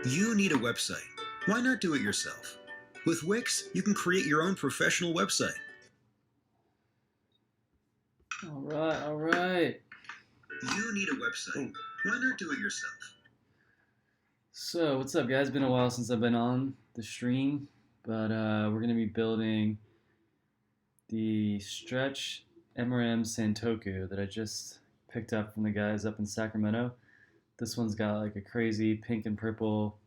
You need a website. Why not do it yourself? With Wix, you can create your own professional website. All right, all right. You need a website. Why not do it yourself? So, what's up, guys? Been a while since I've been on the stream, but we're going to be building the stretch MRM Santoku that I just picked up from the guys up in Sacramento. This one's got like a crazy pink and purple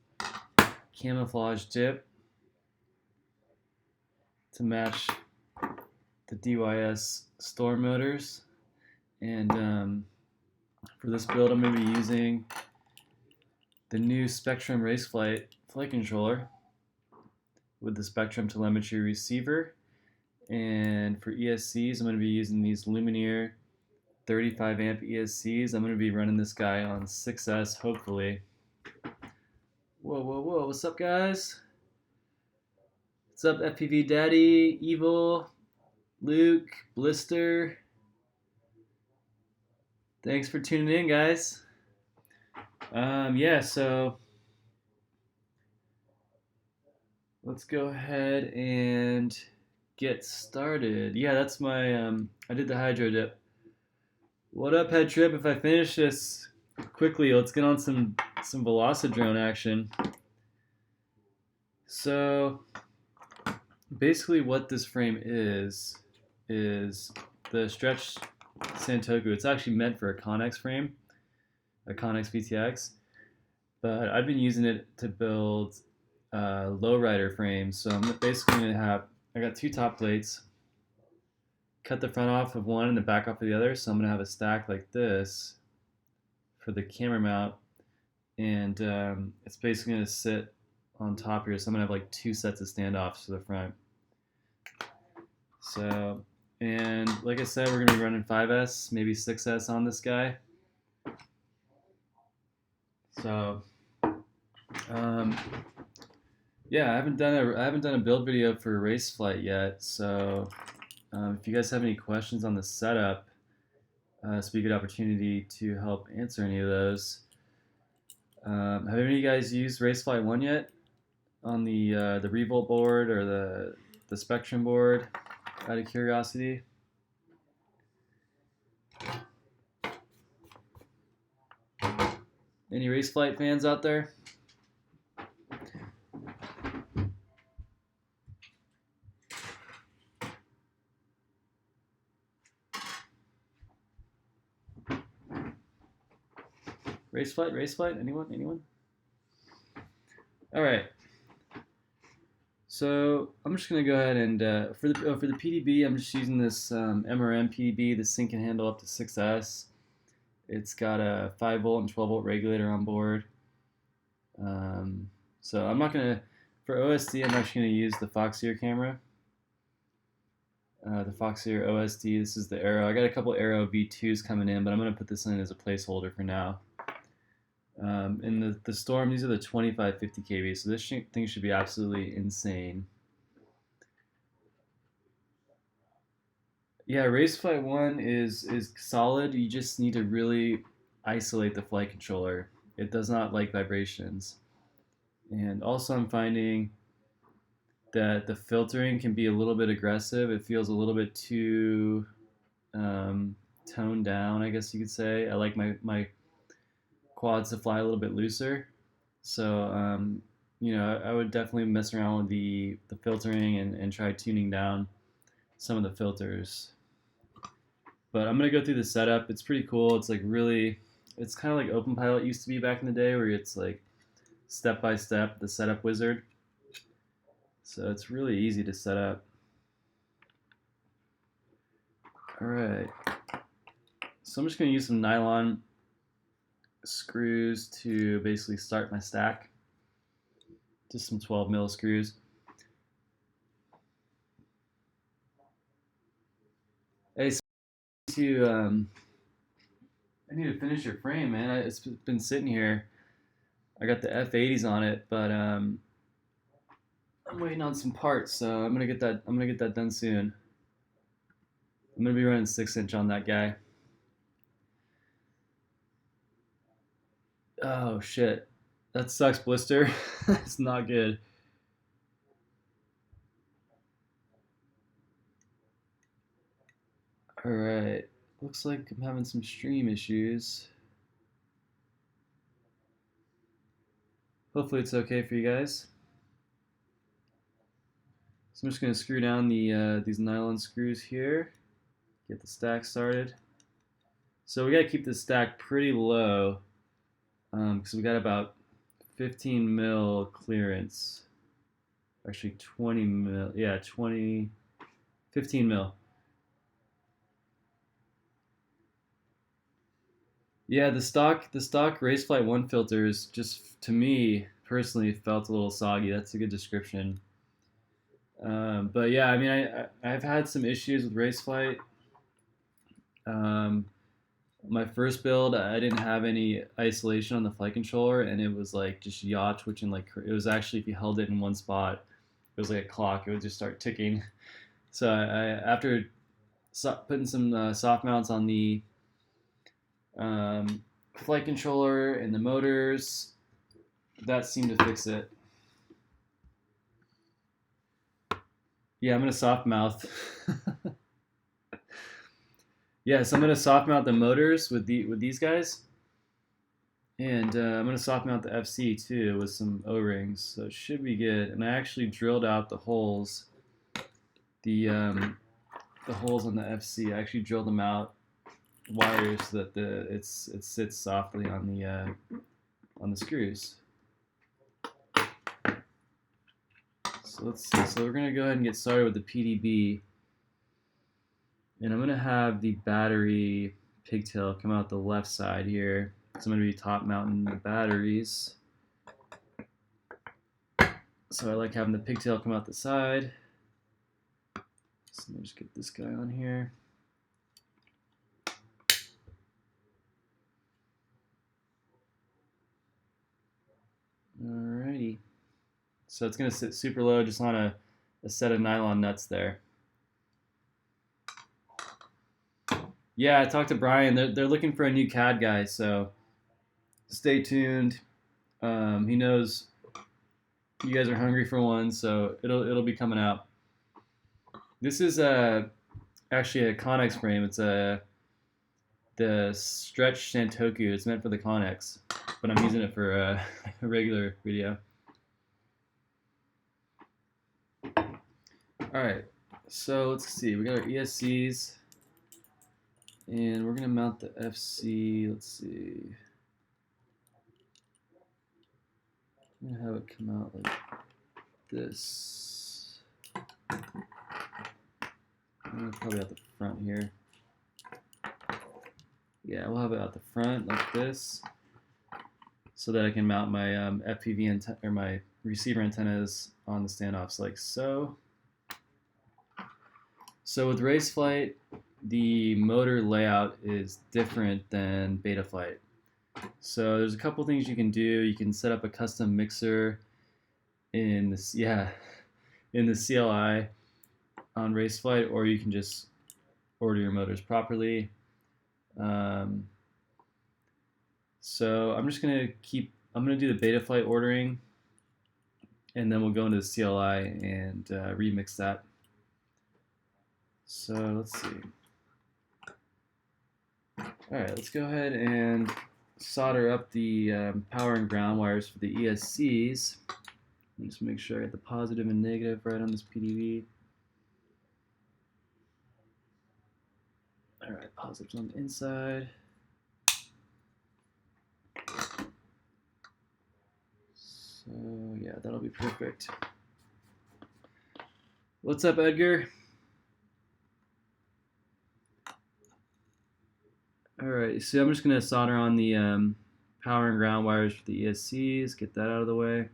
camouflage dip to match the DYS Storm motors. And for this build, I'm going to be using the new Spectrum Raceflight flight controller with the Spectrum telemetry receiver. And for ESCs, I'm going to be using these Lumineer 35 amp ESCs. I'm going to be running this guy on 6S, hopefully. Whoa, whoa, whoa. What's up, guys? What's up, FPV Daddy, Evil, Luke, Blister? Thanks for tuning in, guys. Yeah, so let's go ahead and get started. Yeah, that's my, I did the hydro dip. What up, Head Trip? If I finish this quickly, let's get on some Velocidrone action. So basically what this frame is the stretch Santoku. It's actually meant for a Connex frame, a Connex VTX, but I've been using it to build lowrider frames. So I'm basically going to have, I got two top plates, cut the front off of one and the back off of the other. So I'm going to have a stack like this for the camera mount, and it's basically going to sit on top here. So I'm going to have like two sets of standoffs to the front. So, and like I said, we're going to be running 5S, maybe 6S on this guy. So, yeah, I haven't done a build video for Raceflight yet. So, if you guys have any questions on the setup, it's a good opportunity to help answer any of those. Have any of you guys used Raceflight 1 yet on the Revolt board or the Spectrum board? Out of curiosity. Any Raceflight fans out there? Raceflight? Anyone? All right. So I'm just gonna go ahead and for the PDB, I'm just using this MRM PDB. This thing can handle up to 6S. It's got a 5 volt and 12 volt regulator on board. So I'm not gonna, for OSD, I'm actually gonna use the Foxeer camera. The Foxeer OSD. This is the Aero. I got a couple Aero V2s coming in, but I'm gonna put this in as a placeholder for now. And the Storm, these are the 2550 kV, so this thing should be absolutely insane. Yeah, Raceflight 1 is solid. You just need to really isolate the flight controller. It does not like vibrations. And also I'm finding that the filtering can be a little bit aggressive. It feels a little bit too toned down, I guess you could say. I like my quads to fly a little bit looser. So, you know, I would definitely mess around with the filtering and try tuning down some of the filters. But I'm going to go through the setup. It's pretty cool. It's like really, it's kind of like OpenPilot used to be back in the day, where it's like step by step, the setup wizard. So it's really easy to set up. All right. So I'm just going to use some nylon screws to basically start my stack. Just some 12 mil screws. Hey, so I need to finish your frame, man. It's been sitting here. I got the F80s on it, but I'm waiting on some parts, so I'm gonna get that done soon. I'm gonna be running 6-inch on that guy. Oh shit. That sucks, Blister. It's not good. Alright. Looks like I'm having some stream issues. Hopefully it's okay for you guys. So I'm just going to screw down these nylon screws here. Get the stack started. So we got to keep the stack pretty low because we got about 15 mil clearance. Actually 20 mil. Yeah, 15 mil. Yeah, the stock Raceflight 1 filters just to me personally felt a little soggy. That's a good description. But yeah, I mean, I've had some issues with Raceflight. Um, my first build, I didn't have any isolation on the flight controller, and it was like just yaw twitching. Like it was actually, if you held it in one spot, it was like a clock. It would just start ticking. So after putting some soft mounts on the flight controller and the motors, that seemed to fix it. Yeah, I'm gonna soft mount. Yeah, so I'm gonna soft mount the motors with these guys, and I'm gonna soft mount the FC too with some O-rings, so it should be good. And I actually drilled out the holes, the holes on the FC. I actually drilled them out wires so that it sits softly on the screws. So let's see. So we're gonna go ahead and get started with the PDB. And I'm going to have the battery pigtail come out the left side here. So I'm going to be top mounting the batteries. So I like having the pigtail come out the side. So let me just get this guy on here. Alrighty. So it's going to sit super low just on a set of nylon nuts there. Yeah, I talked to Brian. They're looking for a new CAD guy, so stay tuned. He knows you guys are hungry for one, so it'll be coming out. This is actually a Connex frame. It's the Stretch Santoku. It's meant for the Connex, but I'm using it for a regular video. All right, so let's see. We got our ESCs. And we're going to mount the FC. Let's see. I'm going to have it come out like this. Probably out the front here. Yeah, we'll have it out the front like this, so that I can mount my FPV antenna or my receiver antennas on the standoffs like so. So with Raceflight, the motor layout is different than Betaflight. So there's a couple things you can do. You can set up a custom mixer in this, in the CLI on Raceflight, or you can just order your motors properly. So I'm just gonna do the Betaflight ordering, and then we'll go into the CLI and remix that. So let's see. All right, let's go ahead and solder up the power and ground wires for the ESCs. Just make sure I get the positive and negative right on this PDB. All right, positives on the inside. So yeah, that'll be perfect. What's up, Edgar? Alright, so I'm just going to solder on the power and ground wires for the ESCs, get that out of the way.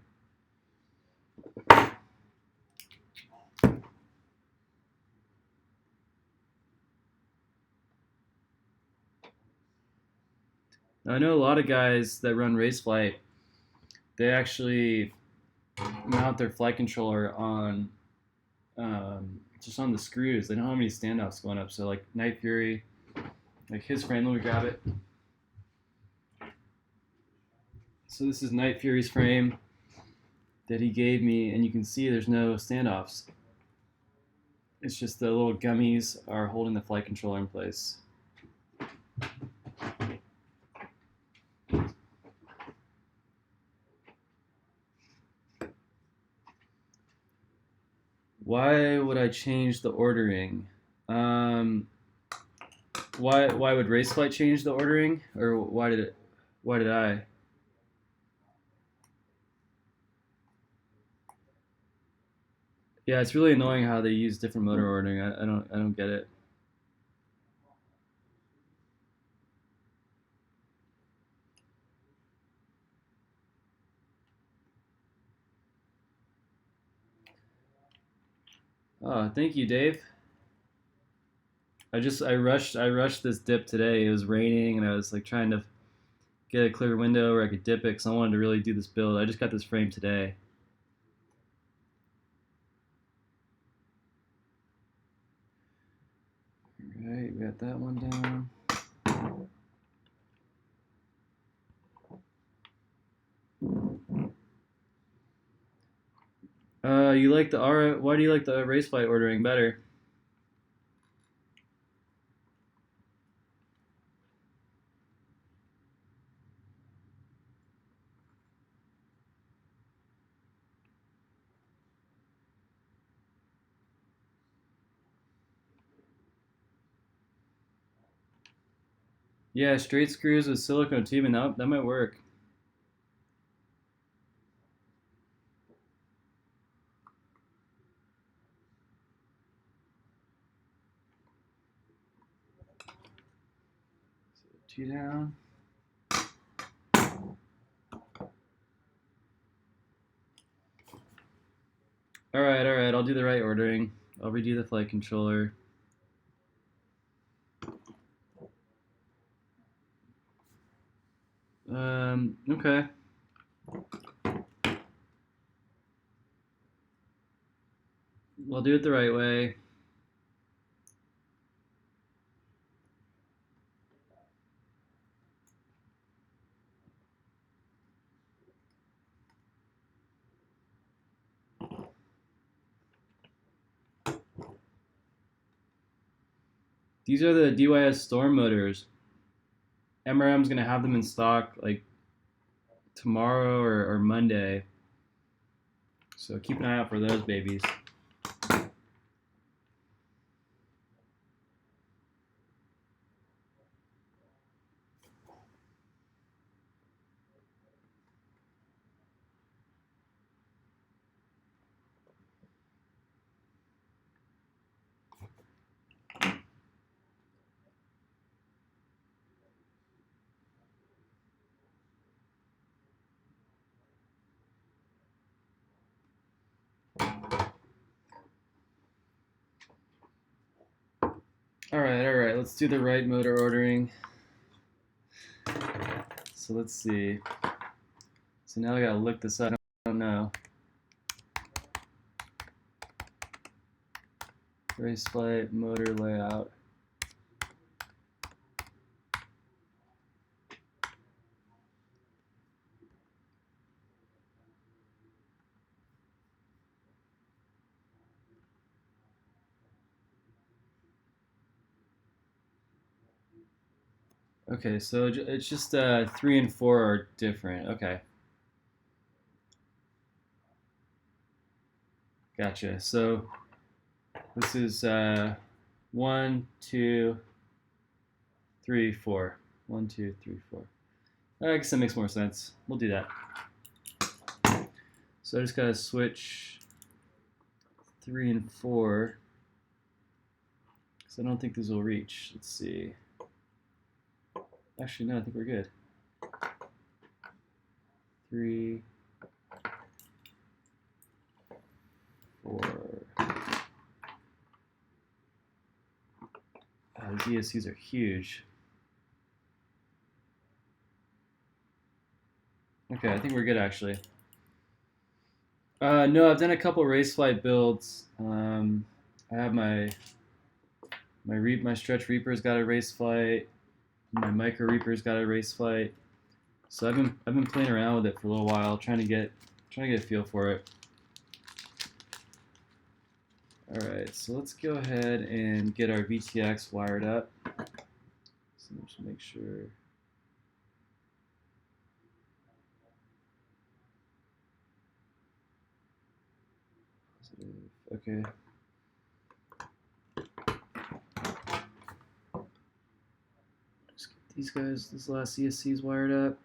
Now, I know a lot of guys that run Raceflight, they actually mount their flight controller on just on the screws. They don't have any standoffs going up. So like Night Fury, like his frame, let me grab it. So this is Night Fury's frame that he gave me, and you can see there's no standoffs. It's just the little gummies are holding the flight controller in place. Why would I change the ordering? Why would Raceflight change the ordering, or why did I? Yeah, it's really annoying how they use different motor ordering. I don't get it. Oh, thank you, Dave. I rushed this dip today. It was raining, and I was like trying to get a clear window where I could dip it because I wanted to really do this build. I just got this frame today. All right, we got that one down. You like the Aura? Why do you like the Raceflight ordering better? Yeah, straight screws with silicone tubing. That might work. So two down. All right, all right. I'll do the right ordering. I'll redo the flight controller. Okay. I'll do it the right way. These are the DYS Storm motors. MRM's gonna have them in stock like tomorrow or Monday. So keep an eye out for those babies. All right. Let's do the right motor ordering. So let's see. So now I gotta look this up. I don't know. Raceflight motor layout. Okay, so it's just 3 and 4 are different. Okay, gotcha. So this is 1, 2, 3, 4. 1, 2, 3, 4. I guess that makes more sense. We'll do that. So I just gotta switch 3 and 4 because I don't think these will reach. Let's see. Actually, no, I think we're good. 3, 4. These ESCs are huge. Okay, I think we're good actually. No, I've done a couple Raceflight builds. I have my Stretch Reaper's got a Raceflight. My Micro Reaper's got a Raceflight. So I've been playing around with it for a little while, trying to get a feel for it. All right, so let's go ahead and get our VTX wired up. So let's make sure. Okay. Just get these guys, this last CSC's wired up.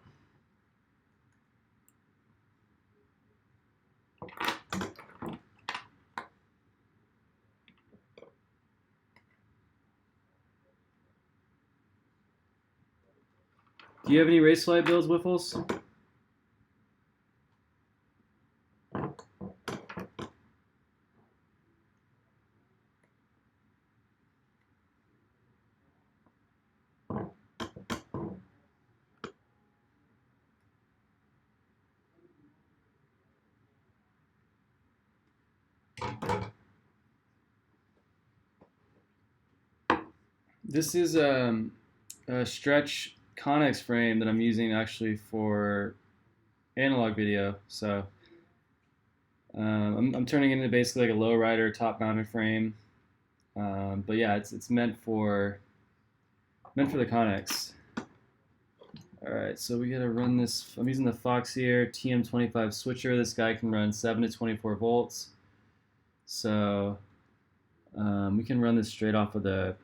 Do you have any Raceflight builds, Wiffles? This is a stretch Connex frame that I'm using actually for analog video. So I'm turning it into basically like a lowrider top mounted frame. But yeah, it's meant for the Connex. All right, so we gotta run this. I'm using the Foxier TM25 switcher. This guy can run 7 to 24 volts. So we can run this straight off of the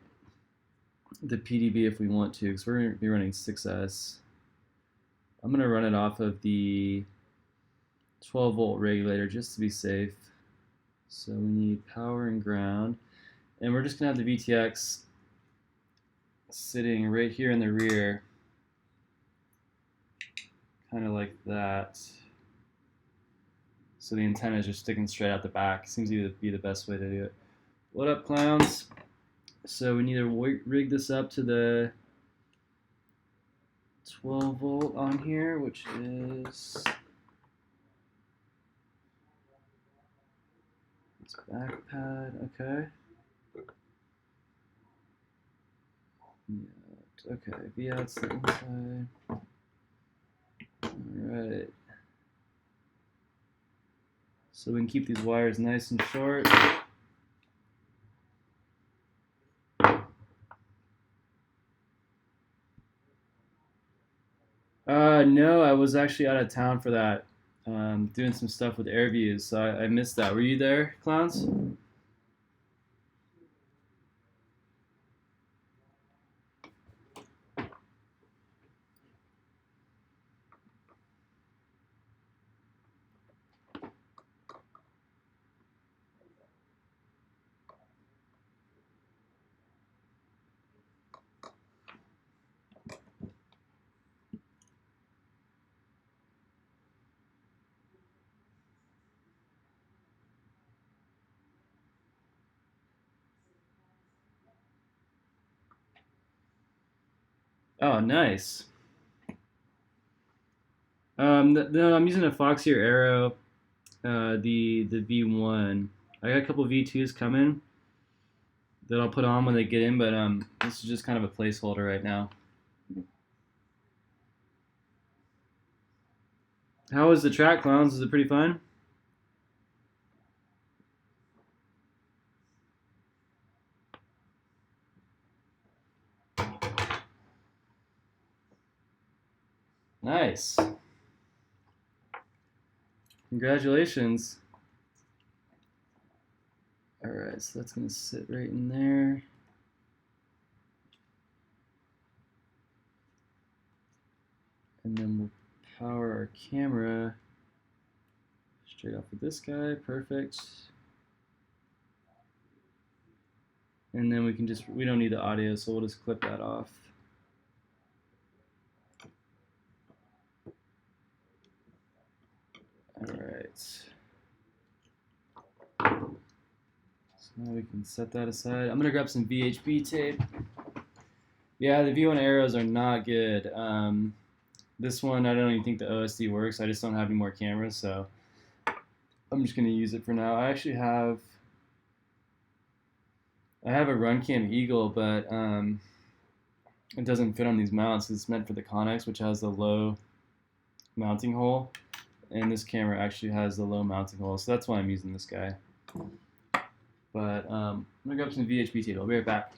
PDB if we want to, because we're gonna be running 6S. I'm gonna run it off of the 12 volt regulator just to be safe. So we need power and ground, and we're just gonna have the VTX sitting right here in the rear, kind of like that. So the antenna is just sticking straight out the back. Seems to be the best way to do it. What up, clowns? So we need to rig this up to the 12 volt on here, which is this back pad. Okay. Okay, V out's the inside. Alright. So we can keep these wires nice and short. No, I was actually out of town for that. Doing some stuff with AirViews, so I missed that. Were you there, clowns? Oh, nice. No, I'm using a Foxier Arrow, the V1. I got a couple V2s coming that I'll put on when they get in, but this is just kind of a placeholder right now. How was the track, clowns? Is it pretty fun? Nice. Congratulations. Alright, so that's going to sit right in there. And then we'll power our camera straight off of this guy. Perfect. And then we don't need the audio, so we'll just clip that off. Alright. So now we can set that aside. I'm going to grab some VHB tape. Yeah, the V1 arrows are not good. This one, I don't even think the OSD works. I just don't have any more cameras, so I'm just going to use it for now. I actually have a Runcam Eagle, but it doesn't fit on these mounts. It's meant for the Connex, which has the low mounting hole, and this camera actually has the low mounting hole, so that's why I'm using this guy. But I'm gonna grab some VHP tape. I'll be right back.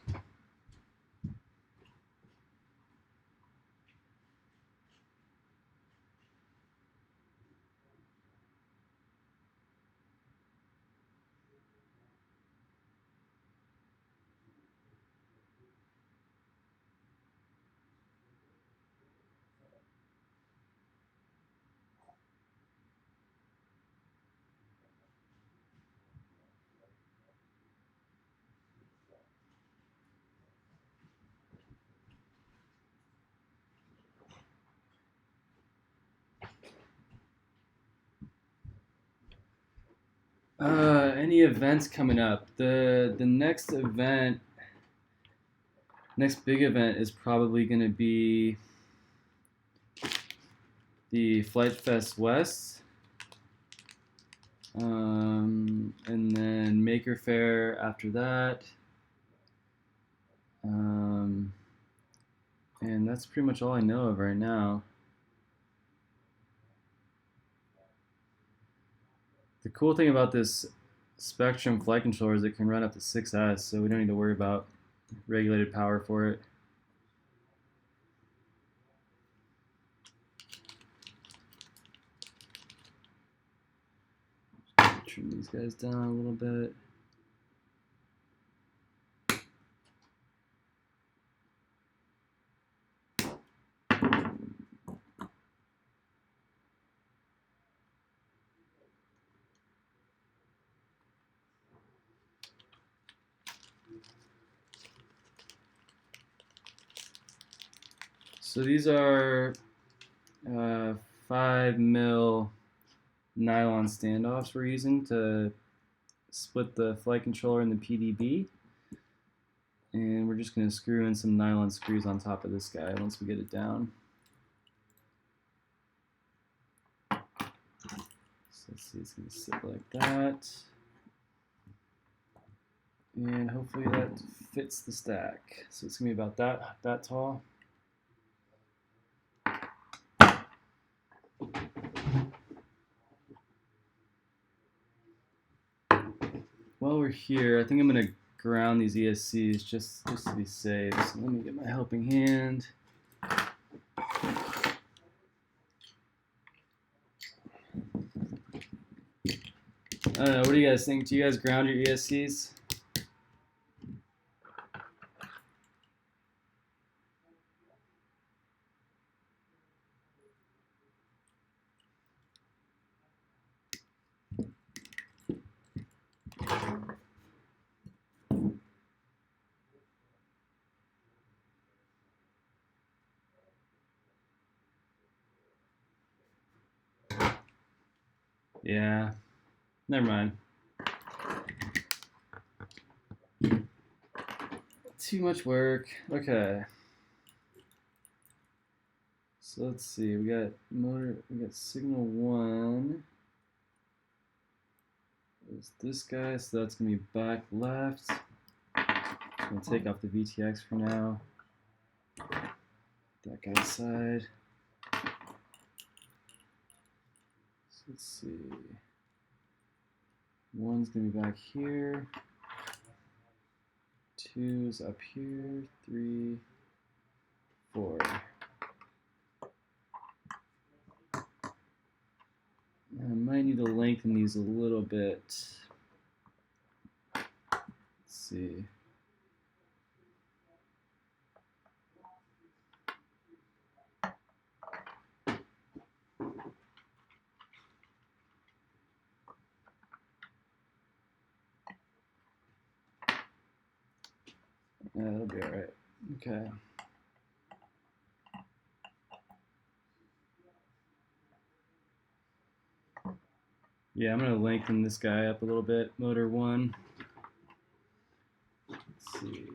Any events coming up? The next event, next big event is probably going to be the Flight Fest West, and then Maker Faire after that, and that's pretty much all I know of right now. The cool thing about this Spectrum flight controller is it can run up to 6S, so we don't need to worry about regulated power for it. Trim these guys down a little bit. So these are 5mm nylon standoffs we're using to split the flight controller and the PDB. And we're just going to screw in some nylon screws on top of this guy once we get it down. So let's see, it's going to sit like that. And hopefully that fits the stack. So it's going to be about that tall. While we're here, I think I'm going to ground these ESCs just to be safe. So let me get my helping hand. I don't know, what do you guys think? Do you guys ground your ESCs? Yeah, never mind. Too much work. Okay. So let's see. We got signal 1. Is this guy, so that's gonna be back left. I'm gonna take off the VTX for now. That guy's side. So let's see. 1's gonna be back here. 2's up here. 3, 4. I might need to lengthen these a little bit. Let's see. Yeah, that'll be all right. Okay. Yeah, I'm gonna lengthen this guy up a little bit. Motor 1. Let's see.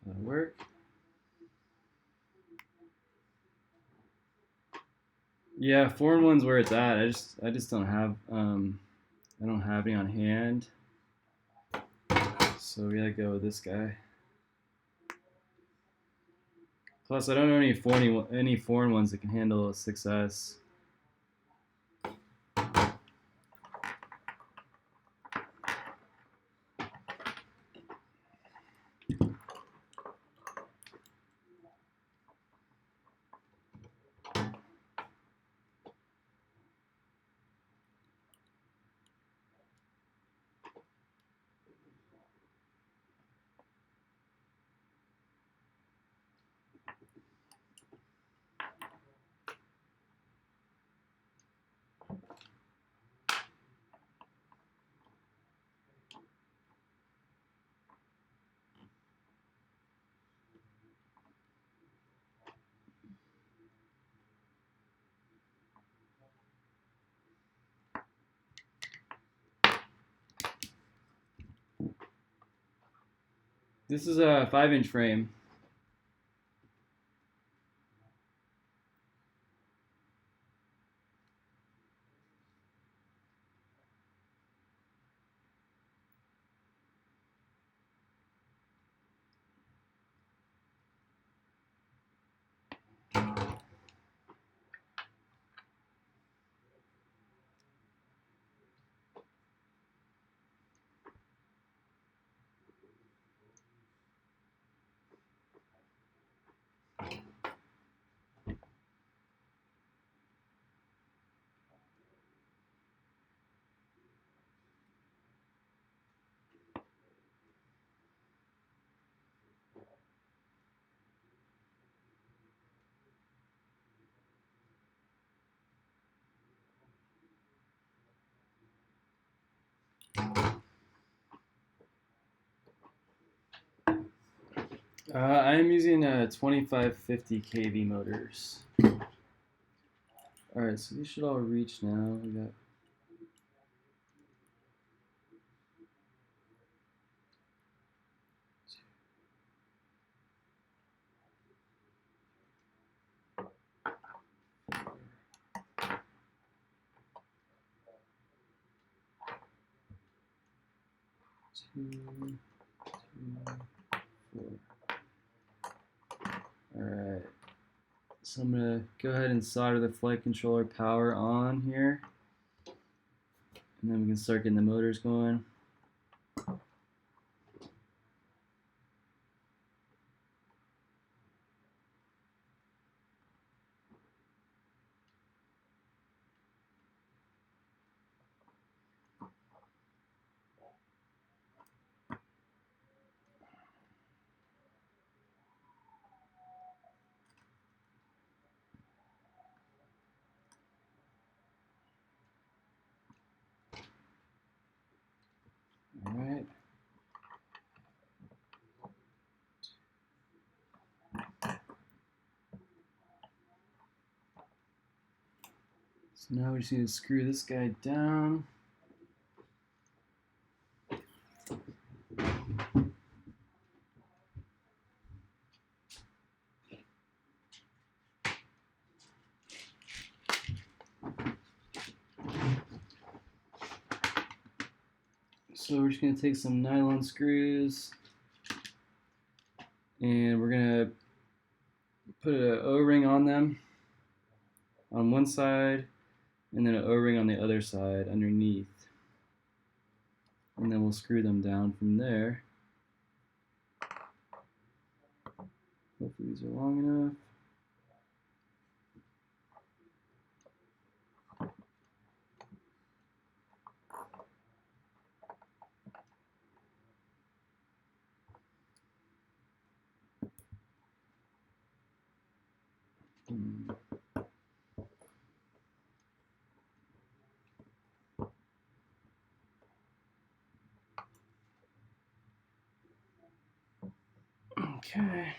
That'll work. Yeah, 4 and 1's where it's at. I just don't have I don't have any on hand. So we gotta go with this guy. Plus, I don't know any foreign ones that can handle a 6S. This is a 5-inch frame. I am using 2550 kV motors. Alright, so these should all reach now. We got two, 4. Alright. So I'm going to go ahead and solder the flight controller power on here. And then we can start getting the motors going. Alright. So now we just need to screw this guy down. So we're just going to take some nylon screws and we're going to put an O-ring on them on one side and then an O-ring on the other side underneath. And then we'll screw them down from there. Hopefully these are long enough. Okay.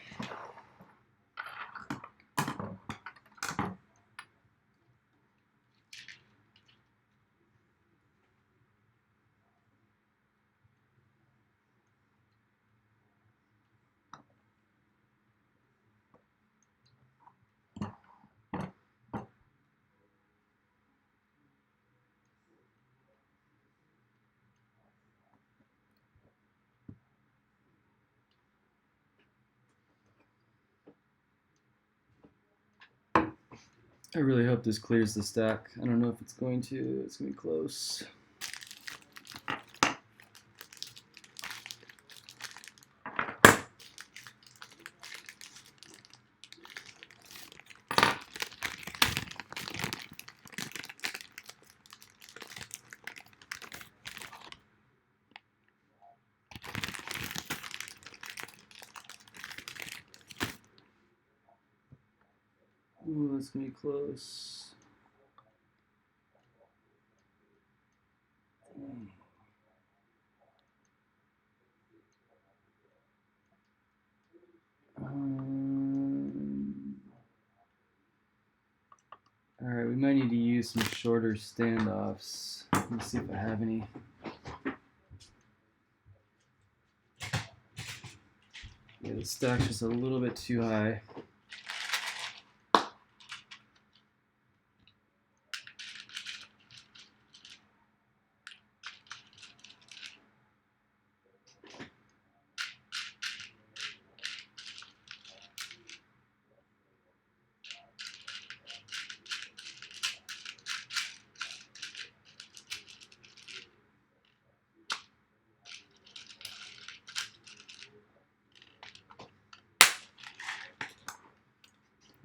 I really hope this clears the stack. I don't know if it's going to. It's going to be close. Ooh, that's going to be close. Alright, we might need to use some shorter standoffs. Let me see if I have any. Yeah, the stack's just a little bit too high.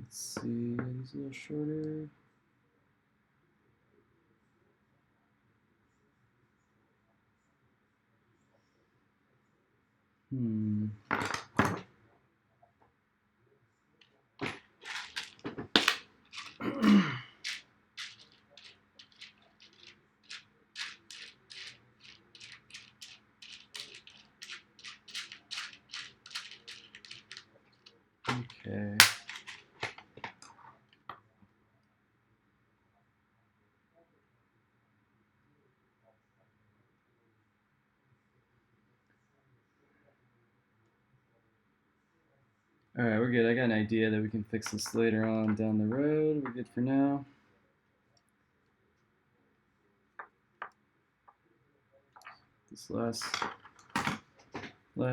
Let's see, these a little shorter. Okay. Alright, we're good. I got an idea that we can fix this later on down the road. We're good for now. This last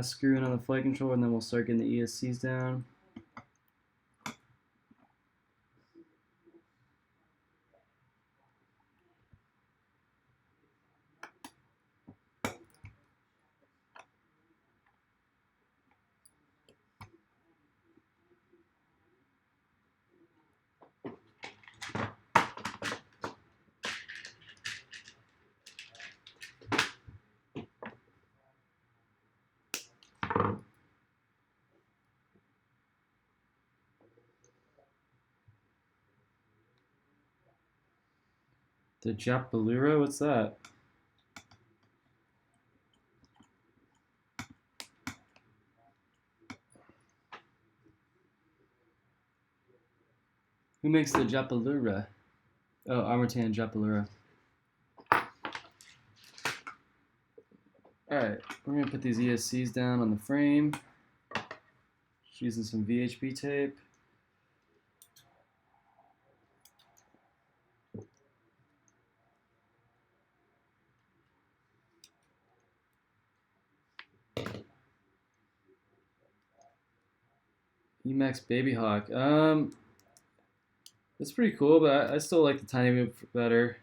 screw in on the flight controller, and then we'll start getting the ESCs down. The Japalura? What's that? Who makes the Japalura? Oh, Armatan Japalura. Alright, we're going to put these ESCs down on the frame. Just using some VHP tape. Emax Baby Hawk. That's pretty cool, but I still like the Tiny Whoop better.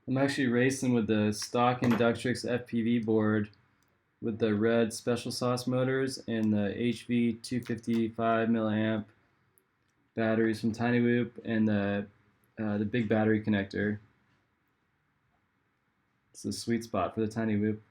I'm actually racing with the stock Inductrix FPV board with the red special sauce motors and the HV 255 milliamp batteries from Tiny Whoop and the big battery connector. It's a sweet spot for the Tiny Whoop.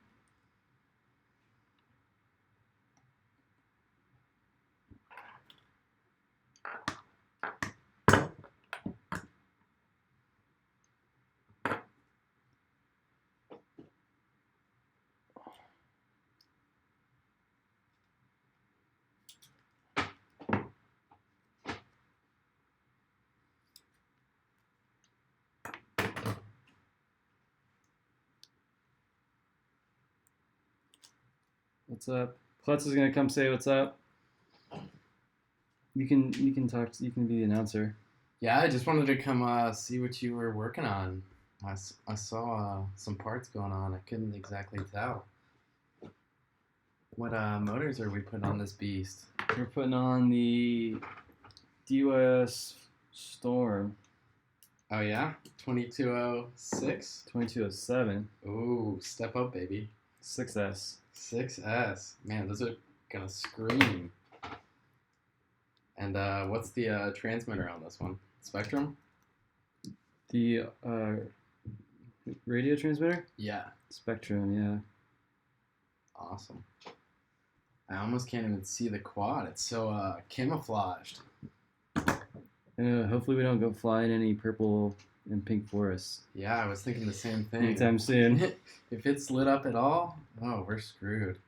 What's up? Klutz is gonna come say what's up. You can talk. You can be the announcer. Yeah, I just wanted to come see what you were working on. I saw some parts going on. I couldn't exactly tell. What motors are we putting on this beast? We're putting on the DUS Storm Oh yeah, 2206. 2207 Ooh, step up, baby. 6S. 6S. Man, those are gonna scream. And what's the transmitter on this one? Spectrum? The radio transmitter? Yeah. Spectrum, yeah. Awesome. I almost can't even see the quad. It's so camouflaged. Hopefully we don't go flying any purple and pink forests Yeah, I was thinking the same thing. anytime soon. If it's lit up at all, oh, we're screwed.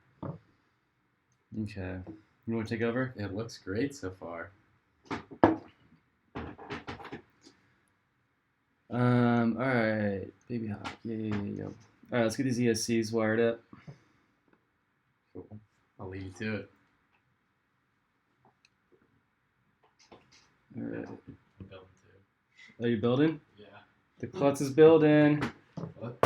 Okay. You want to take over? It looks great so far. Alright. Baby hawk. Yeah. Alright, let's get these ESCs wired up. Cool. I'll leave you to it. Alright. I'm building too. Are you building? Yeah. The Klutz is building. What?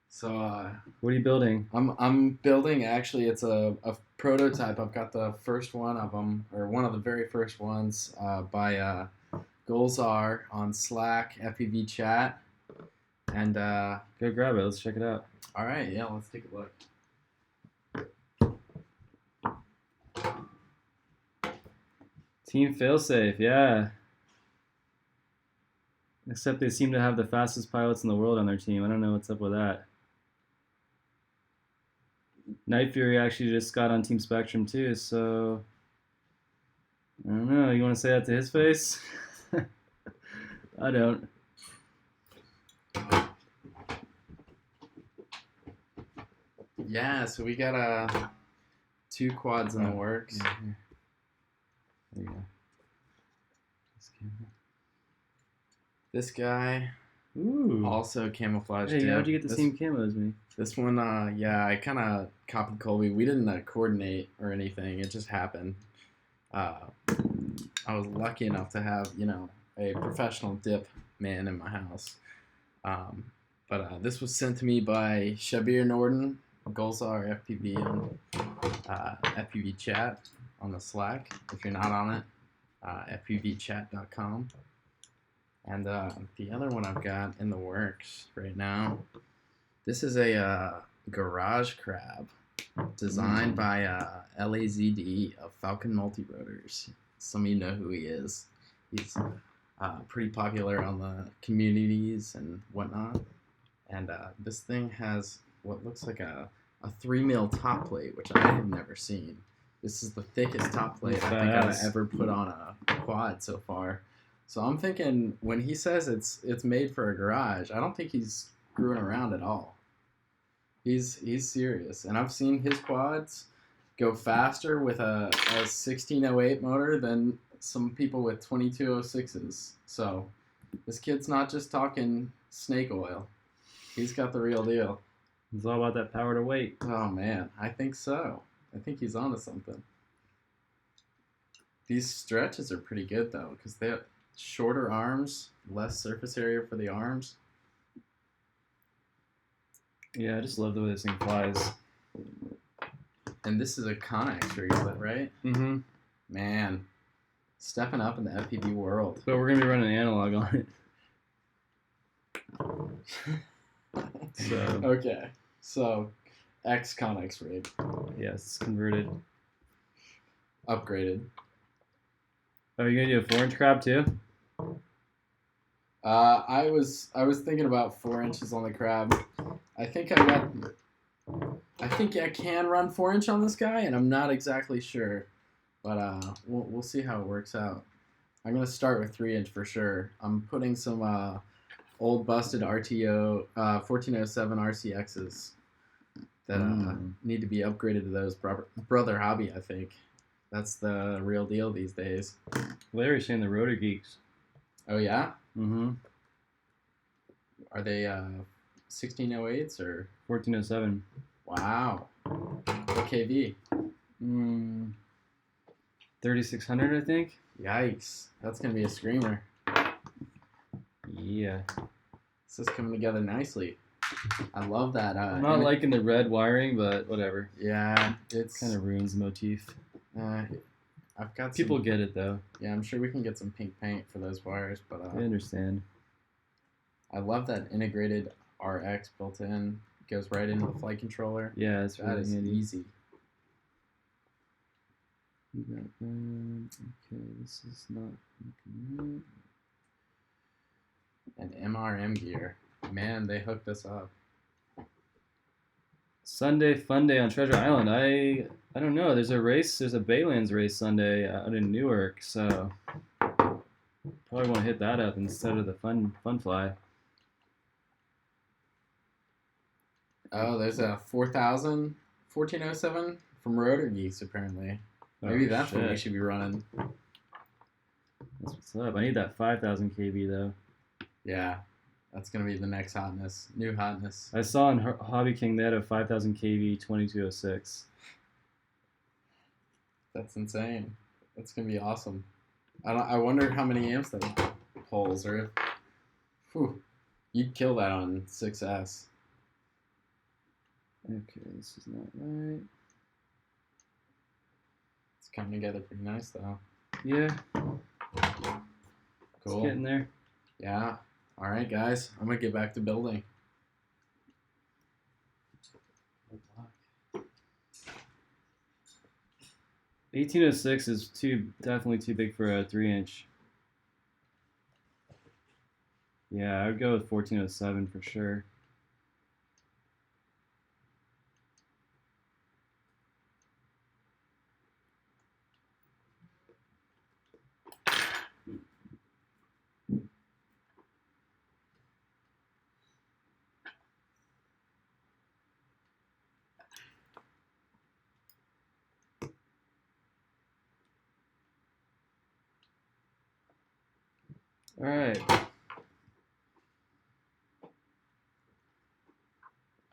So, What are you building? I'm building, actually, it's a prototype. I've got the first one of them, or one of the very first ones, by Golzar on Slack, FPV chat. And, Go grab it. Let's check it out. all right, yeah, let's take a look. Team Failsafe, yeah. Except they seem to have the fastest pilots in the world on their team. I don't know what's up with that. Night Fury actually just got on Team Spectrum too, so I don't know. You want to say that to his face? I don't. Yeah, so we got 2 quads in the works. Yeah, here. There you go. This guy Ooh. also camouflaged Hey, too. how'd you get the same camo as me? This one, yeah, I kind of copied Colby. We didn't coordinate or anything. It just happened. I was lucky enough to have, a professional dip man in my house. But this was sent to me by Shabir Norden, Golzar FPV, and FPV chat on the Slack. If you're not on it, fpvchat.com. And the other one I've got in the works right now, this is a garage crab designed by LAZD of Falcon Multirotors. Some of you know who he is. He's pretty popular on the communities and whatnot. And this thing has what looks like a 3mm top plate, which I have never seen. This is the thickest top plate I think I've ever put on a quad so far. So I'm thinking when he says it's made for a garage, I don't think he's screwing around at all. He's serious, and I've seen his quads go faster with a 1608 motor than some people with 2206s. So this kid's not just talking snake oil. He's got the real deal. It's all about that power to weight. Oh man, I think so. I think he's onto something. These stretches are pretty good though, because they have shorter arms, less surface area for the arms. Yeah, I just love the way this thing flies. And this is a Connex rig, right? Mm-hmm. Man, stepping up in the FPV world. But we're gonna be running analog on it. So Okay, so X Connex rig, yes, it's converted. upgraded. Are you gonna do a 4-inch crab too? I was thinking about 4 inches on the crab. I think I can run 4-inch on this guy, and I'm not exactly sure, but we'll see how it works out. I'm gonna start with 3-inch for sure. I'm putting some old busted RTO 1407 RCXs that need to be upgraded to those. Brother Hobby, I think. That's the real deal these days. Larry's saying the Rotor Geeks. Oh yeah? Mm-hmm. Are they 1608s or 1407. Wow. What KV? 3600, I think. Yikes. That's going to be a screamer. Yeah. This is coming together nicely. I love that. I'm not liking the red wiring, but whatever. Yeah, it's Kind of ruins the motif. I've got People get it though. Yeah, I'm sure we can get some pink paint for those wires, but I understand. I love that integrated RX built in. Goes right into the flight controller. Yeah, it's That really is handy. easy. Okay, this is not looking And MRM gear. Man, they hooked us up. Sunday fun day on Treasure Island. I don't know. There's a Baylands race Sunday out in Newark, so probably want to hit that up instead of the fun fly. Oh, there's a 1407 from Rotor Geeks apparently. Maybe that's what we should be running. That's what's up. I need that 5000 kV though. Yeah, that's gonna be the next hotness, new hotness. I saw in Hobby King they had a 5000 kV 2206. That's insane. That's gonna be awesome. I wonder how many amps that pulls, or you'd kill that on 6S. Okay, this is not right. It's coming together pretty nice though. Yeah. Cool. It's getting there. Yeah. All right, guys. I'm gonna get back to building. 1806 is definitely too big for a 3-inch. Yeah, I would go with 1407 for sure. All right.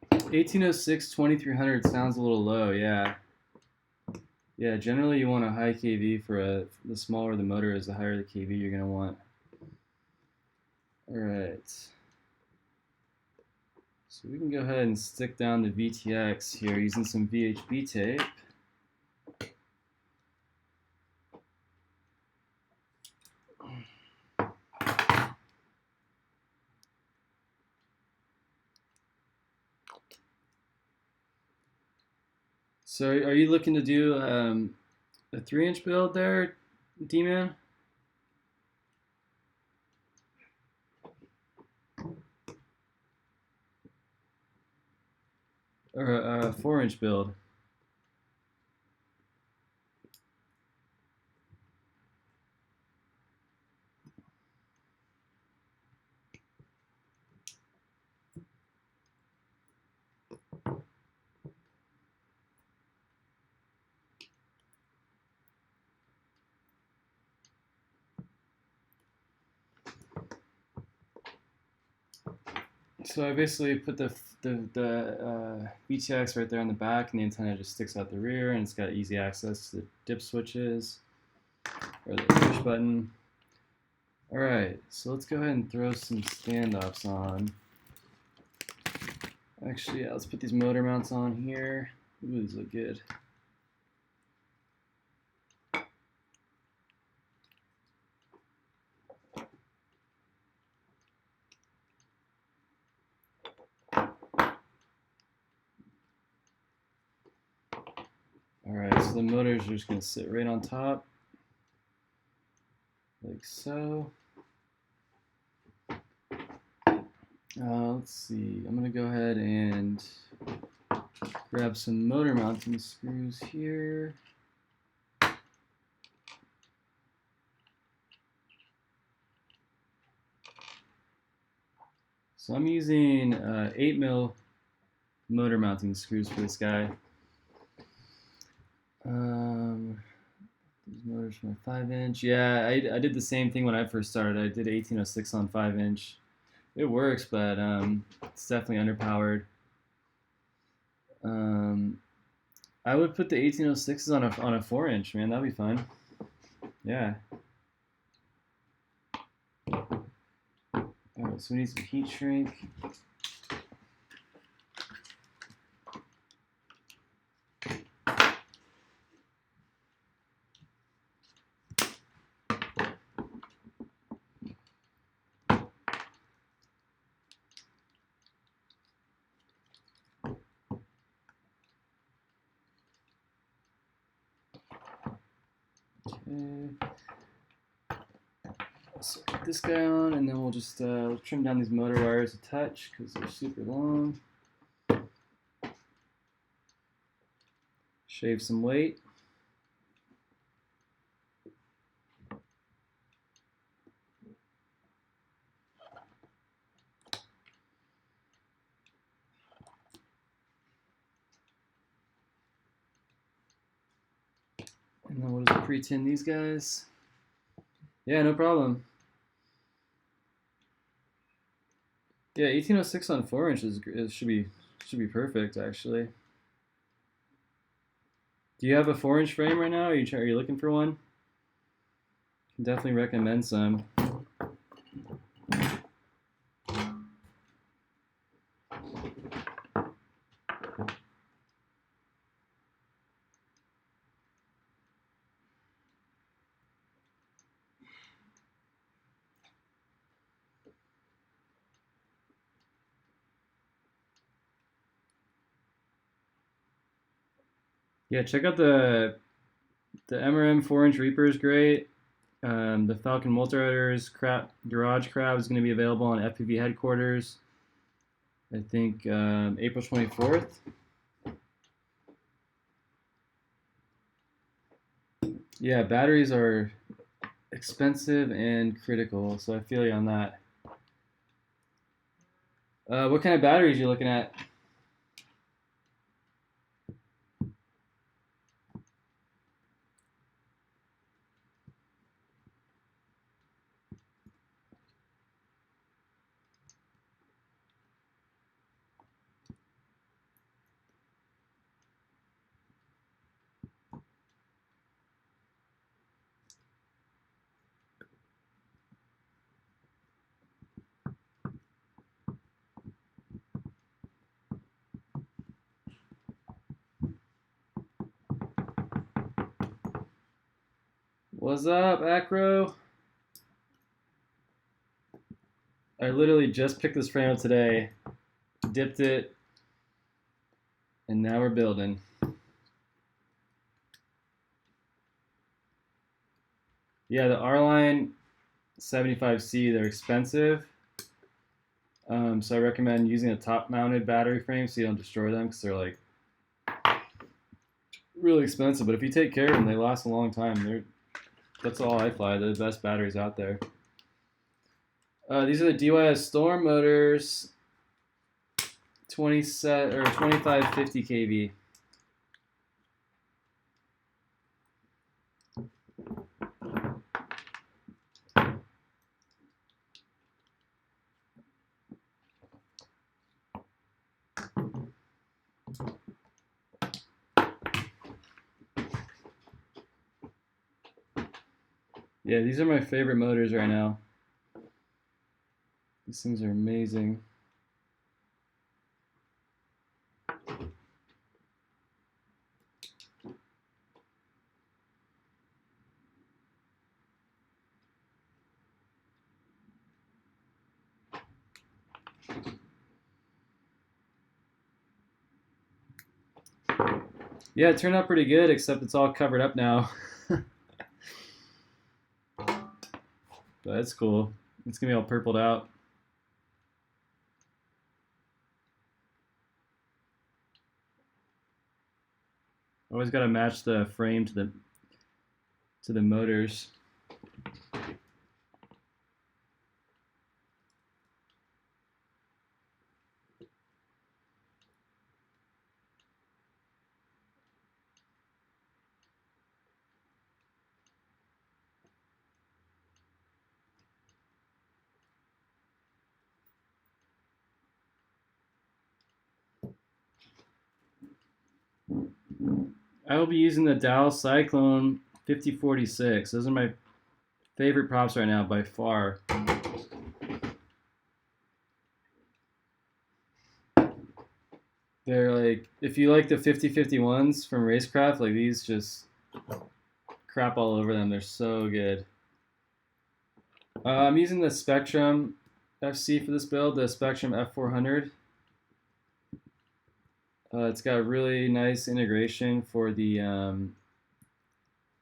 1806 2300 sounds a little low, yeah. Yeah, generally you want a high kV for the smaller the motor is, the higher the kV you're gonna want. All right. So we can go ahead and stick down the VTX here using some VHB tape. So are you looking to do a 3-inch build there, D-Man? Or a 4-inch build? So I basically put the VTX right there on the back, and the antenna just sticks out the rear, and it's got easy access to the dip switches or the push button. All right, so let's go ahead and throw some standoffs on. Actually, yeah, let's put these motor mounts on here. Ooh, these look good. Alright, so the motors are just going to sit right on top, like so. Let's see, I'm going to go ahead and grab some motor mounting screws here. So I'm using 8mm motor mounting screws for this guy. These motors for my 5-inch. Yeah, I did the same thing when I first started. I did 1806 on 5-inch. It works, but it's definitely underpowered. Um, I would put the 1806s on a 4-inch, man. That'd be fun. Yeah. All right, so we need some heat shrink. Okay. So put this guy on, and then we'll just trim down these motor wires a touch because they're super long. Shave some weight. And then we'll just pre-tin these guys. Yeah, no problem. Yeah, 1806 on 4 inches should be perfect actually. Do you have a 4-inch frame right now? Are you looking for one? Can definitely recommend some. Yeah, check out the MRM 4-inch Reaper is great. The Falcon Multirotors Garage Crab is going to be available on FPV headquarters. I think April 24th. Yeah, batteries are expensive and critical, so I feel you on that. What kind of batteries are you looking at? What's up, Acro? I literally just picked this frame up today, dipped it, and now we're building. Yeah, the R-Line 75C, they're expensive. So I recommend using a top-mounted battery frame so you don't destroy them because they're like really expensive. But if you take care of them, they last a long time. That's all I fly. They're the best batteries out there. These are the DYS Storm motors, 2550 kV. Yeah, these are my favorite motors right now. These things are amazing. Yeah, it turned out pretty good, except it's all covered up now. But that's cool. It's gonna be all purpled out. Always gotta match the frame to the motors. I will be using the Dow Cyclone 5046. Those are my favorite props right now by far. They're like, if you like the 5051s from Racecraft, like these just crap all over them. They're so good. I'm using the Spectrum FC for this build, the Spectrum F400. It's got really nice integration for the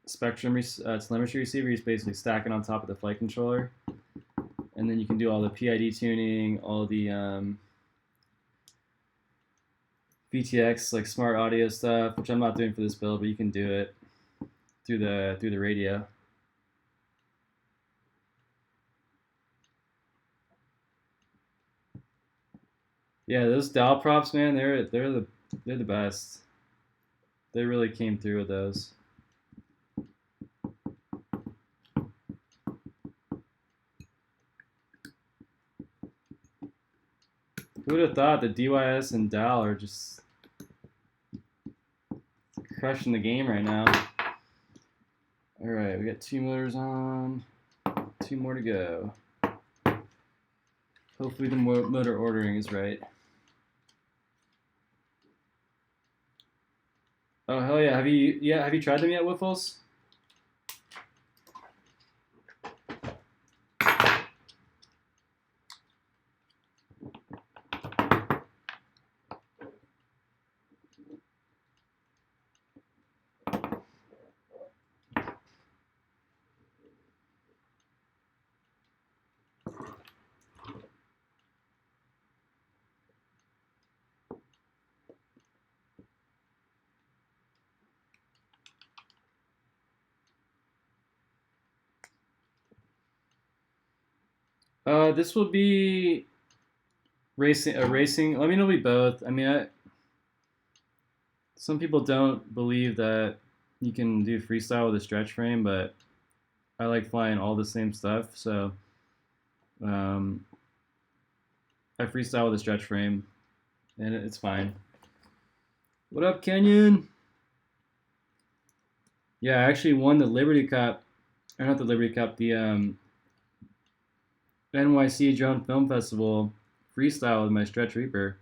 Spectrum telemetry receiver. You just basically stack it on top of the flight controller. And then you can do all the PID tuning, all the VTX, like smart audio stuff, which I'm not doing for this build, but you can do it through the radio. Yeah, those Dow props, man, they're the best. They really came through with those. Who would have thought that DYS and Dow are just crushing the game right now? All right, we got 2 motors on, 2 more to go. Hopefully the motor ordering is right. Oh hell yeah! Have you tried them yet, Wiffles? This will be racing. Racing. I mean, it'll be both. I mean, some people don't believe that you can do freestyle with a stretch frame, but I like flying all the same stuff. So I freestyle with a stretch frame, and it's fine. What up, Kenyon? Yeah, I actually won the Liberty Cup, or not the Liberty Cup, the NYC Drone Film Festival freestyle with my Stretch Reaper.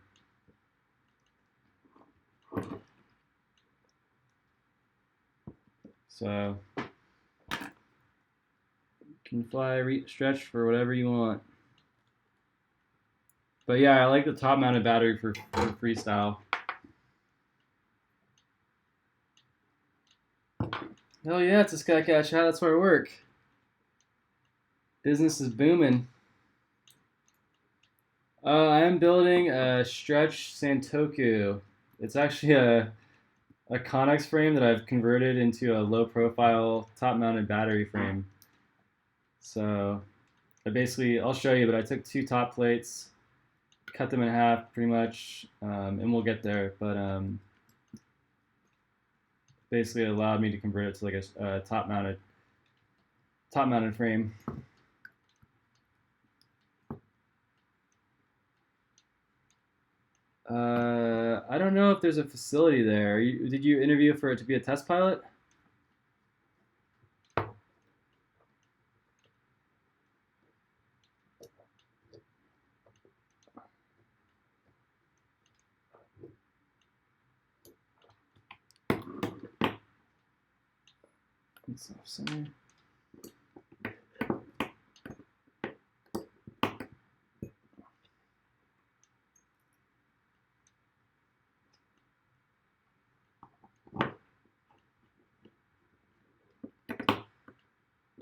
So you can fly stretch for whatever you want. But yeah, I like the top mounted battery for freestyle. Hell yeah, it's a Skycatch hat. That's where I work. Business is booming. I am building a Stretch Santoku. It's actually a Connex frame that I've converted into a low profile top mounted battery frame. So I'll show you, but I took 2 top plates, cut them in half pretty much, and we'll get there. But basically it allowed me to convert it to like a top mounted frame. I don't know if there's a facility there. Did you interview for it to be a test pilot? It's off center.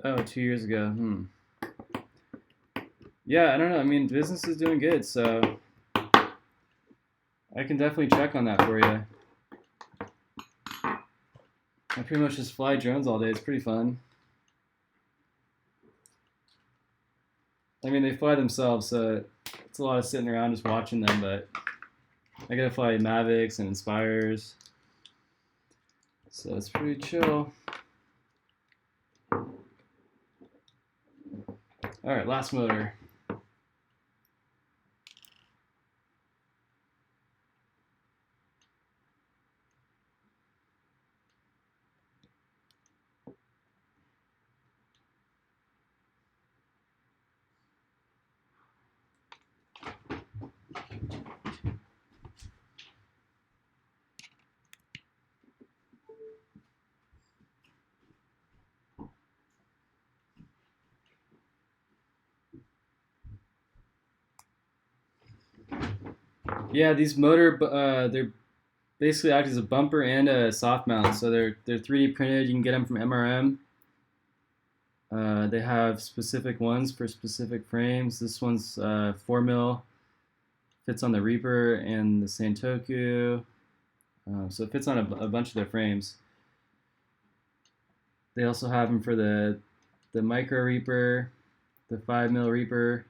Oh, 2 years ago. Yeah, I don't know. I mean, business is doing good, so I can definitely check on that for you. I pretty much just fly drones all day. It's pretty fun. I mean, they fly themselves, so it's a lot of sitting around just watching them, but I gotta fly Mavics and Inspires, so it's pretty chill. All right, last motor. Yeah, these they're basically act as a bumper and a soft mount. So they're 3D printed. You can get them from MRM. They have specific ones for specific frames. This one's 4 mil, fits on the Reaper and the Santoku. So it fits on a bunch of their frames. They also have them for the Micro Reaper, the 5 mil Reaper.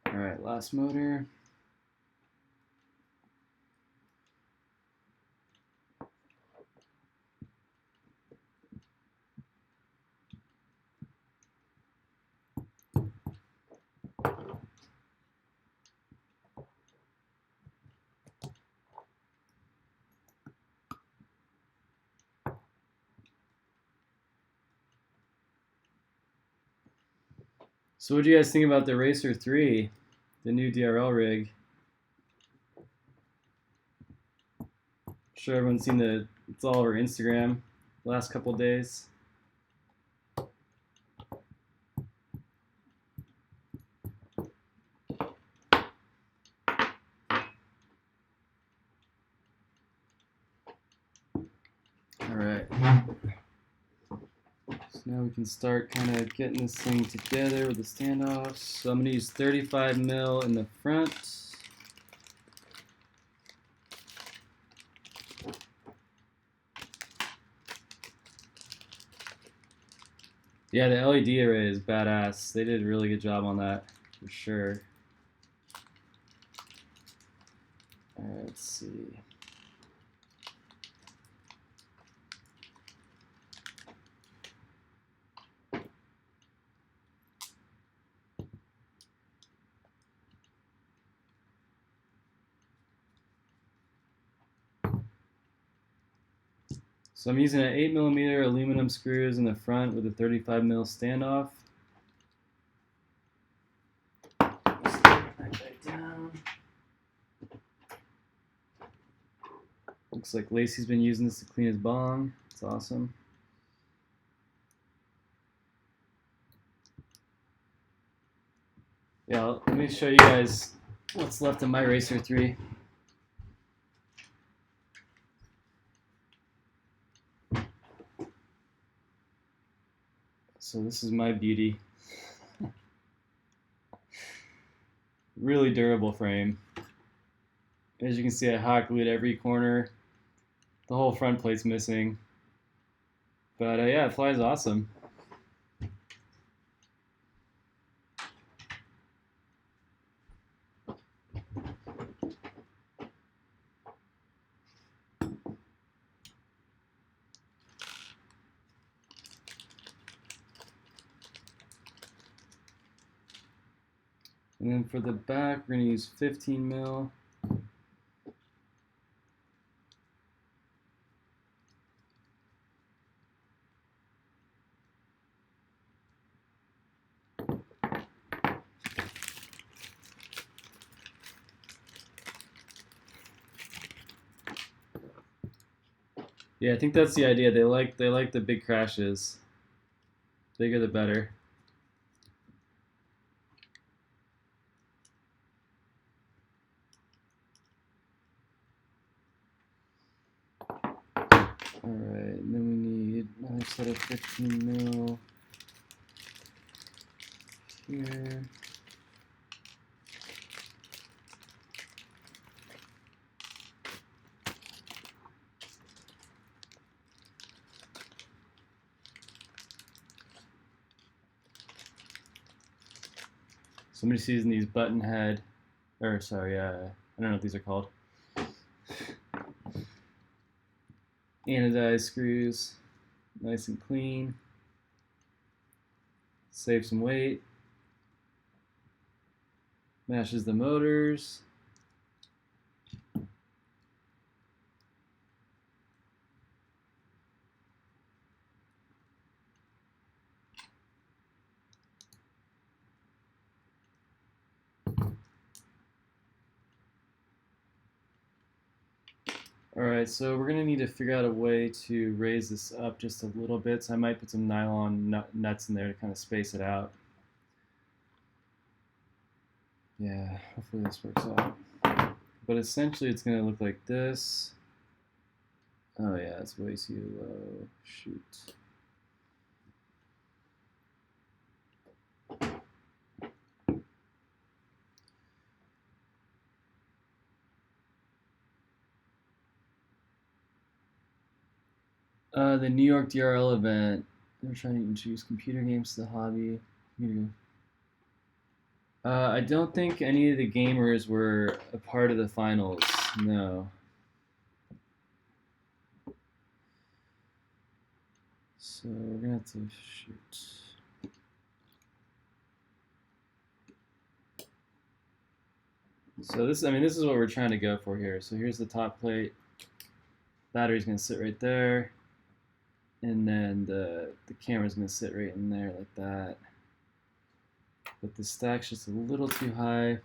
All right, last motor. So what do you guys think about the Racer 3, the new DRL rig? I'm sure everyone's seen it's all over Instagram the last couple days. All right. So now we can start kind of getting this thing together with the standoffs. So I'm going to use 35 mil in the front. Yeah, the LED array is badass. They did a really good job on that, for sure. All right, let's see. So I'm using an 8mm aluminum screws in the front with a 35 mil standoff. Slide that back down. Looks like Lacey's been using this to clean his bong. It's awesome. Yeah, let me show you guys what's left of my Racer 3. So this is my beauty. Really durable frame. As you can see, I hot glued every corner. The whole front plate's missing. But yeah, it flies awesome. And then for the back, we're going to use 15 mil. Yeah, I think that's the idea. They like the big crashes. Bigger the better. Alright, and then we need another set of 15 mil here. Somebody's using these button head, or sorry, I don't know what these are called. Anodized screws, nice and clean. Save some weight. Matches the motors. Alright, so we're going to need to figure out a way to raise this up just a little bit. So I might put some nylon nuts in there to kind of space it out. Yeah, hopefully this works out. But essentially it's going to look like this. Oh yeah, it's way too low. Shoot. The New York DRL event. They're trying to introduce computer games to the hobby. I don't think any of the gamers were a part of the finals. No. So we're gonna have to shoot. So this is what we're trying to go for here. So here's the top plate. Battery's gonna sit right there. And then the camera's gonna sit right in there like that. But the stack's just a little too high.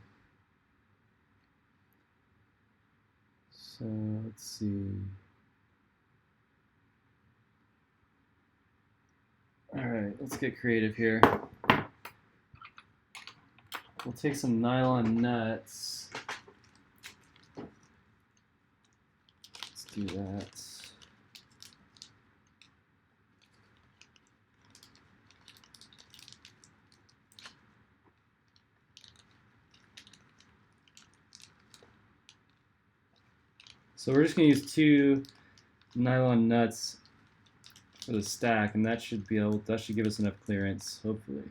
So let's see. Alright, let's get creative here. We'll take some nylon nuts. Let's do that. So we're just going to use 2 nylon nuts for the stack, and that should give us enough clearance, hopefully.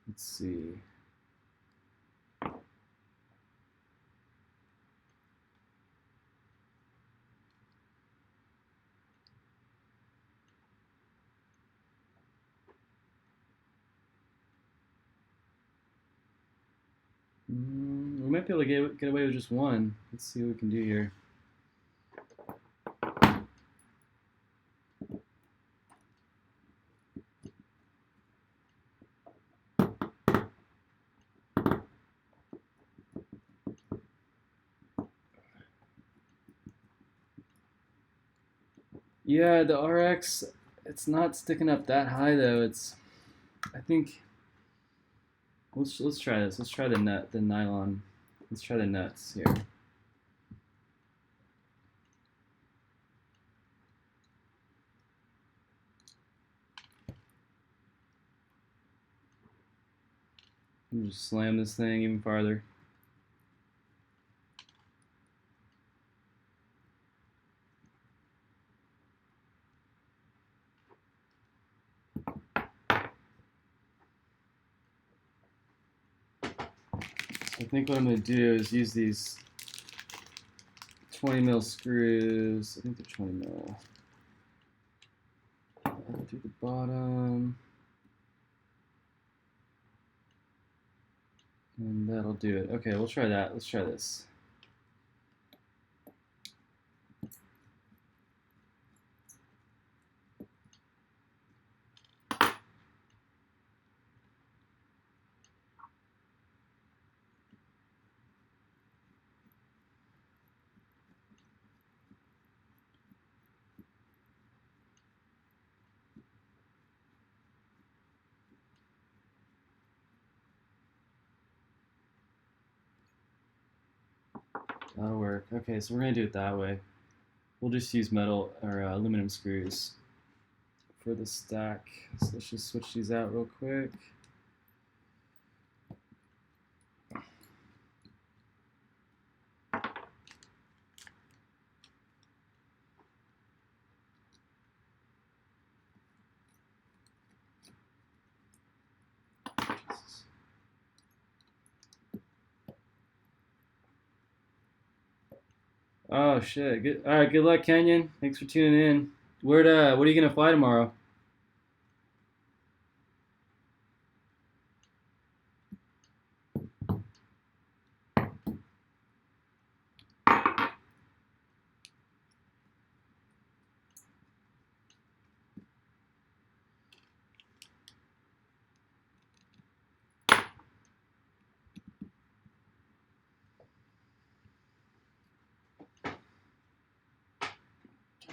Let's see. We might be able to get away with just 1. Let's see what we can do here. Yeah, the RX, it's not sticking up that high though. I think, let's try this. Let's try the nylon. Let's try the nuts here. Just slam this thing even farther. I think what I'm going to do is use these 20 mil screws. I think they're 20 mil. Do the bottom. And that'll do it. Okay, we'll try that. Let's try this. That'll work. Okay, so we're going to do it that way. We'll just use metal or aluminum screws for the stack. So let's just switch these out real quick. Oh shit! Good. All right. Good luck, Kenyon. Thanks for tuning in. What are you gonna fly tomorrow?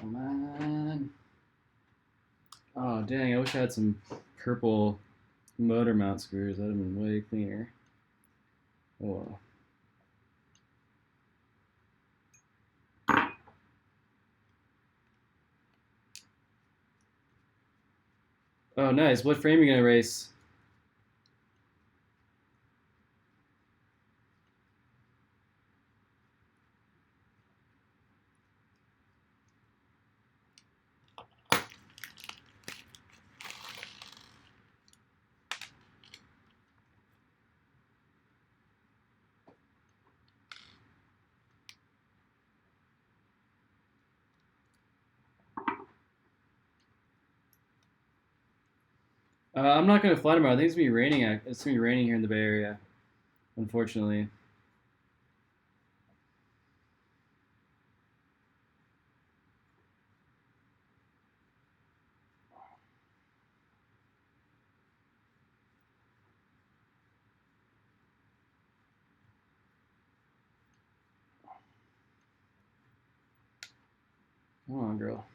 Come on. Oh, dang. I wish I had some purple motor mount screws. That would have been way cleaner. Oh, well. Oh, nice. What frame are you going to race? I'm not going to fly tomorrow. I think it's going to be raining. It's going to be raining here in the Bay Area, unfortunately. Come on, girl.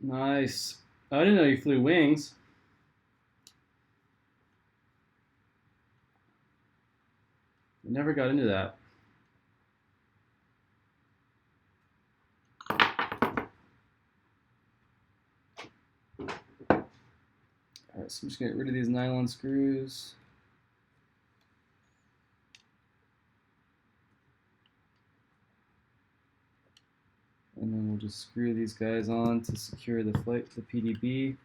Nice. I didn't know you flew wings. I never got into that. Alright, so I'm just going to get rid of these nylon screws. And then we'll just screw these guys on to secure the PDB.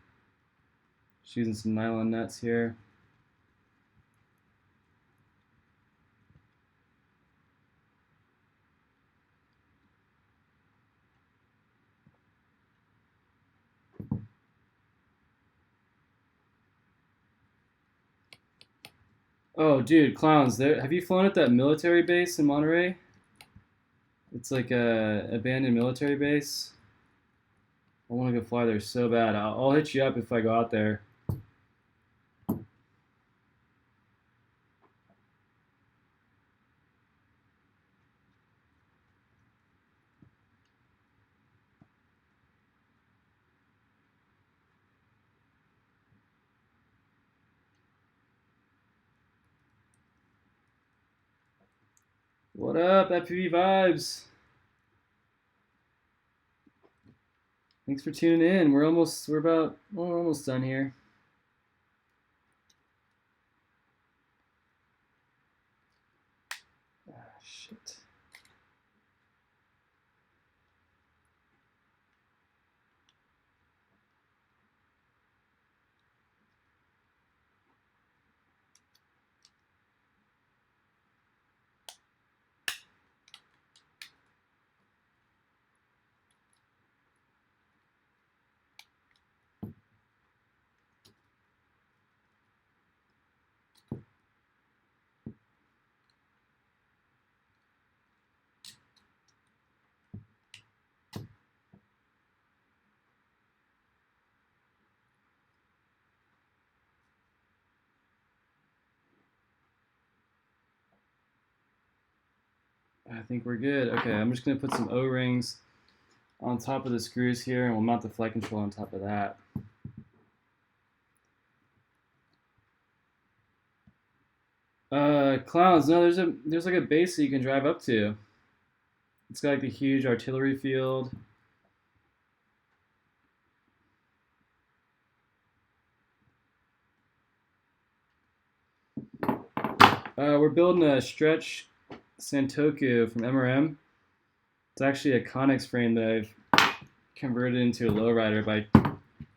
Just using some nylon nuts here. Oh, dude, clowns! Have you flown at that military base in Monterey? It's like a abandoned military base. I want to go fly there so bad. I'll hit you up if I go out there. What up, FPV Vibes? Thanks for tuning in. We're almost done here. Ah, shit. I think we're good. Okay, I'm just gonna put some O-rings on top of the screws here, and we'll mount the flight control on top of that. Clowns. No, there's like a base that you can drive up to. It's got like the huge artillery field. We're building a stretch Santoku from MRM. It's actually a Connex frame that I've converted into a lowrider by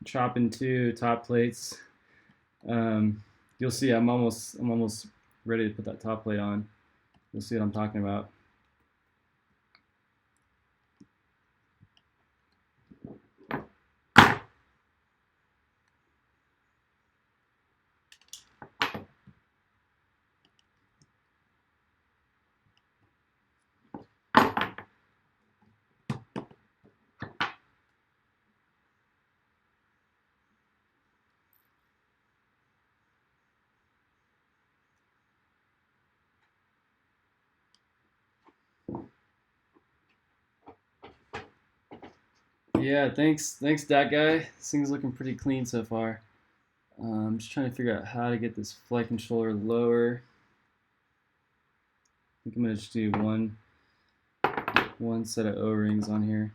chopping two top plates. You'll see I'm almost ready to put that top plate on. You'll see what I'm talking about. Yeah, thanks, that guy. This thing's looking pretty clean so far. I'm just trying to figure out how to get this flight controller lower. I think I'm gonna just do one set of O-rings on here.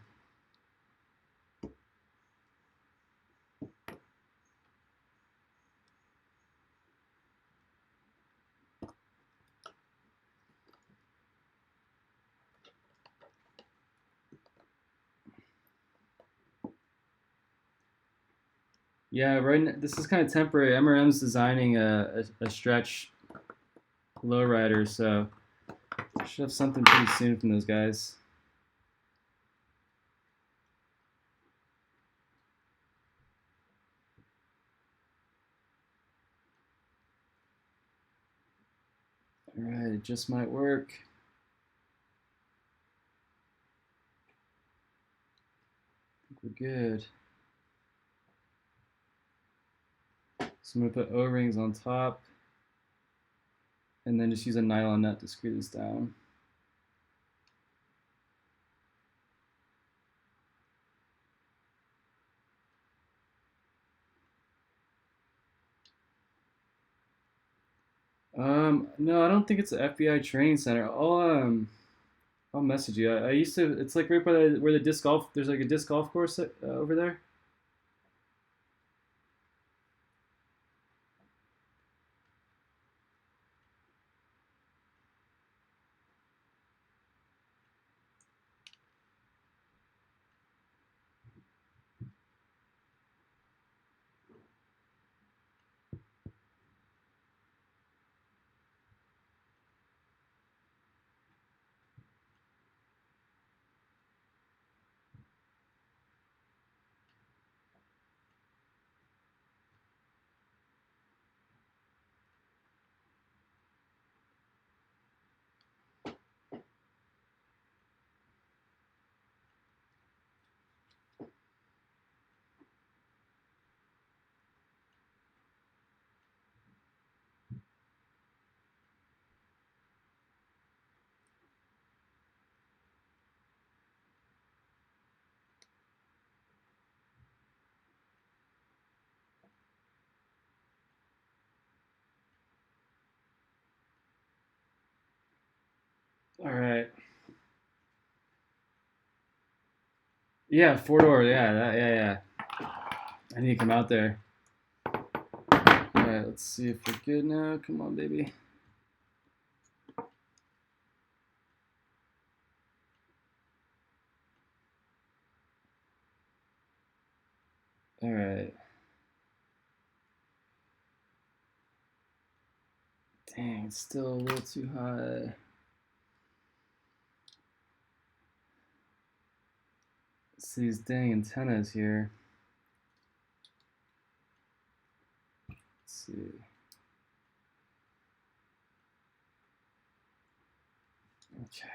Yeah, right now, this is kind of temporary. MRM's designing a stretch lowrider, so should have something pretty soon from those guys. All right, it just might work. I think we're good. So I'm gonna put O-rings on top, and then just use a nylon nut to screw this down. No, I don't think it's an FBI training center. I'll message you. I used to. It's like right by where the disc golf. There's like a disc golf course over there. All right. Yeah, four door. Yeah, yeah. I need to come out there. All right, let's see if we're good now. Come on, baby. All right. Dang, it's still a little too high. It's these dang antennas here. Let's see. Okay.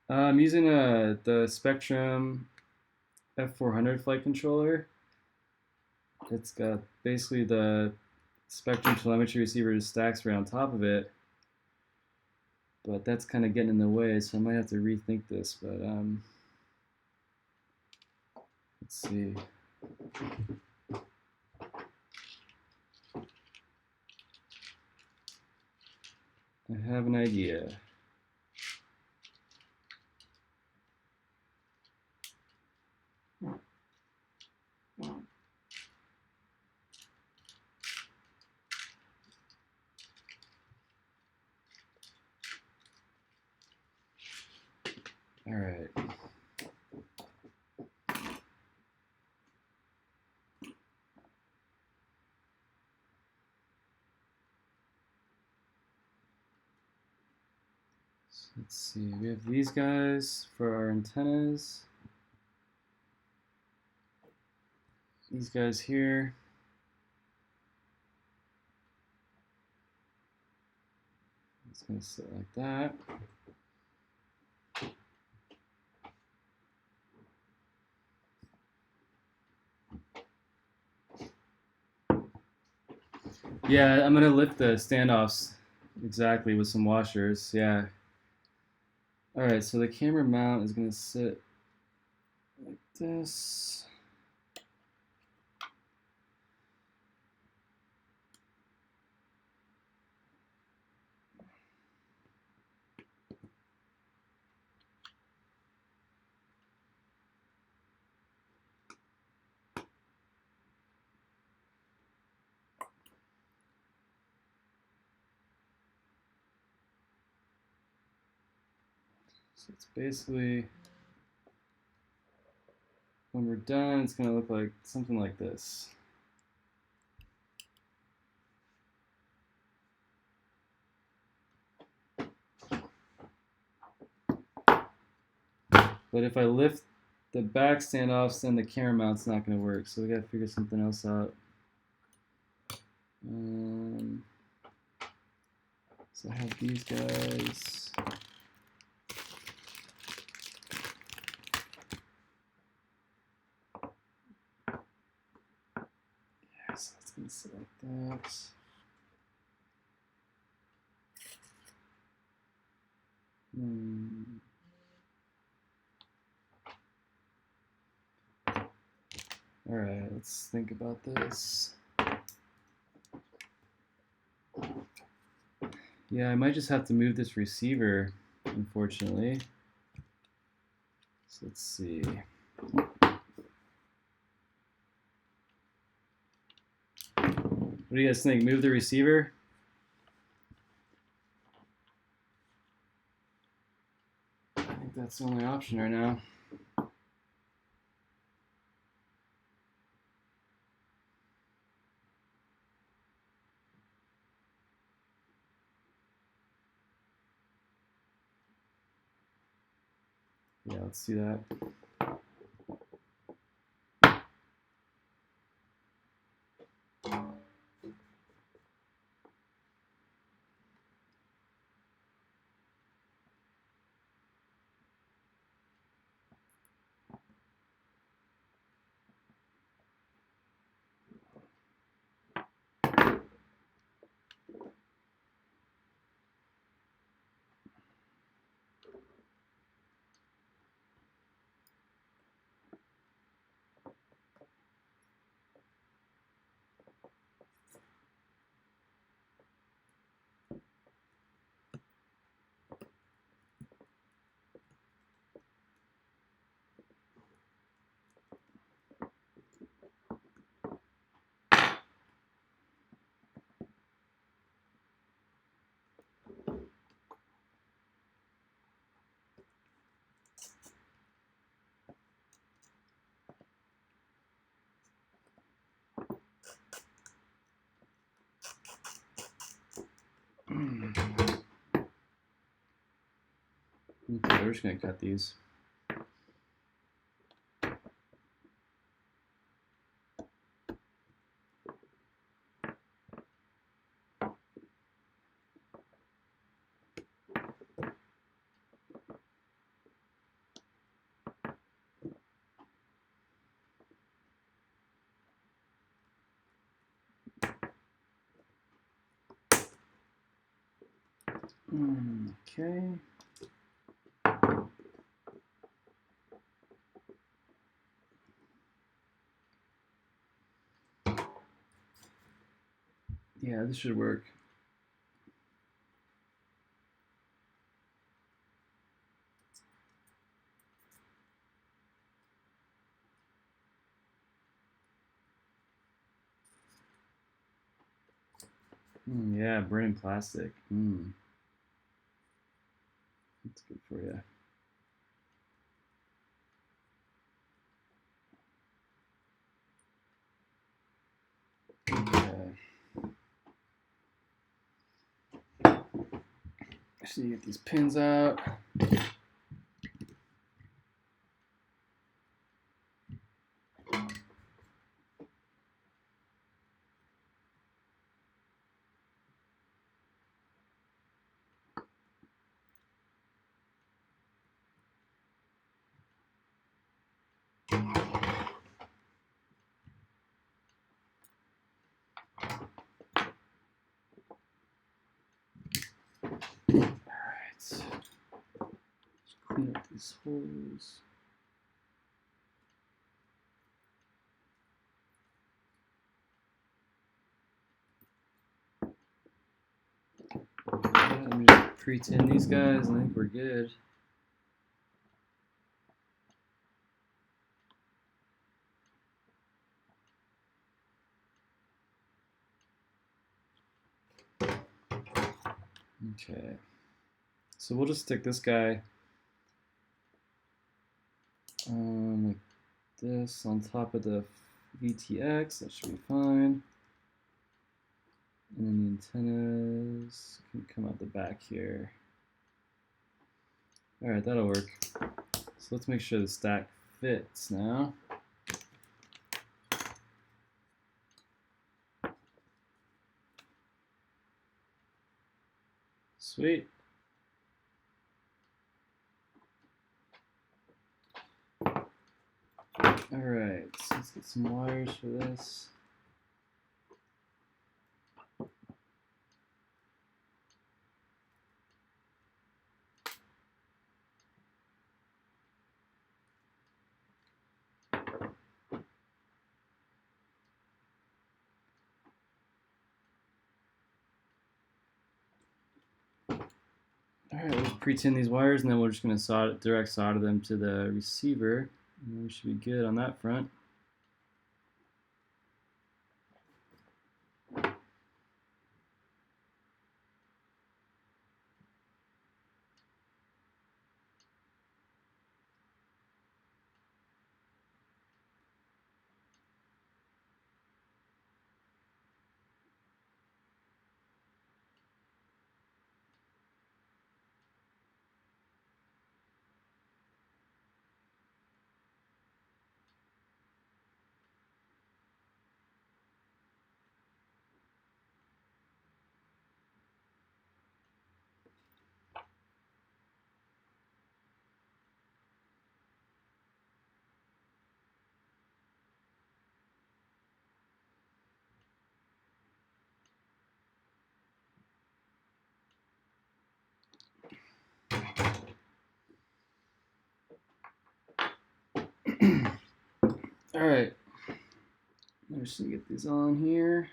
I'm using the Spectrum F400 flight controller. It's got basically the Spectrum telemetry receiver just stacks right on top of it. But that's kind of getting in the way, so I might have to rethink this. But let's see. I have an idea. All right. So let's see. We have these guys for our antennas. These guys here. It's going to sit like that. Yeah, I'm gonna lift the standoffs exactly with some washers. Yeah, All right, so the camera mount is going to sit like this. So it's basically, when we're done, it's going to look like something like this. But if I lift the back standoffs, then the camera mount's not going to work. So we got to figure something else out. So I have these guys. Yeah, so it's going to sit like that. All right, let's think about this. Yeah, I might just have to move this receiver, unfortunately. So let's see. What do you guys think? Move the receiver? I think that's the only option right now. Yeah, let's do that. Okay, we're just gonna cut these. Okay. Yeah, this should work. Yeah, burning plastic. That's good for you. Okay. Just need to get these pins out. Alright. Just these holes. Let me just pre-tin these guys. I think we're good. Okay, so we'll just stick this guy like this on top of the VTX. That should be fine. And then the antennas can come out the back here. All right, that'll work. So let's make sure the stack fits now. Sweet. All right, so let's get some wires for this. All right, we'll pre-tin these wires, and then we're just going to direct solder them to the receiver. And we should be good on that front. All right, I'm just gonna get these on here.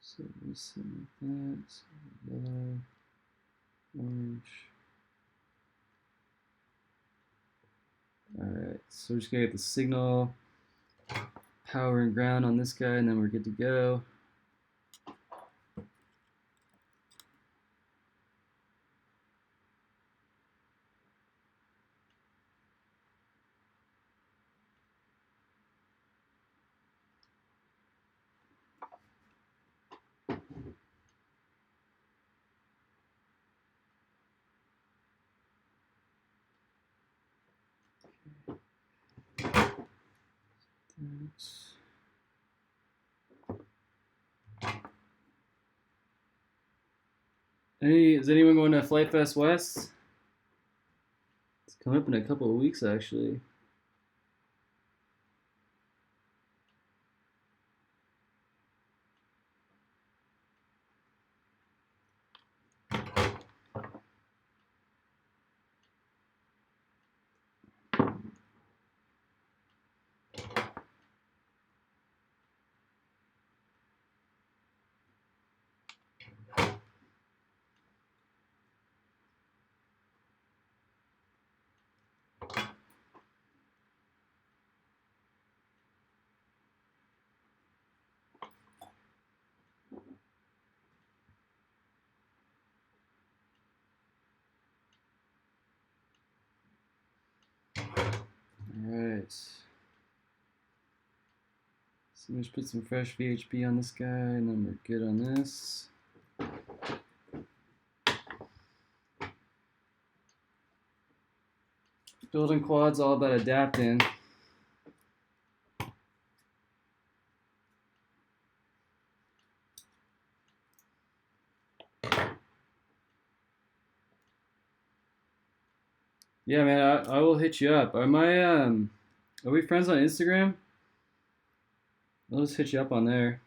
So this like that. So yellow, orange. All right, so we're just gonna get the signal, power, and ground on this guy, and then we're good to go. Is anyone going to Flight Fest West? It's coming up in a couple of weeks, actually. Alright. So let's put some fresh VHP on this guy, and then we're good on this. Building quad's all about adapting. Yeah, man, I will hit you up. Are we friends on Instagram? I'll just hit you up on there.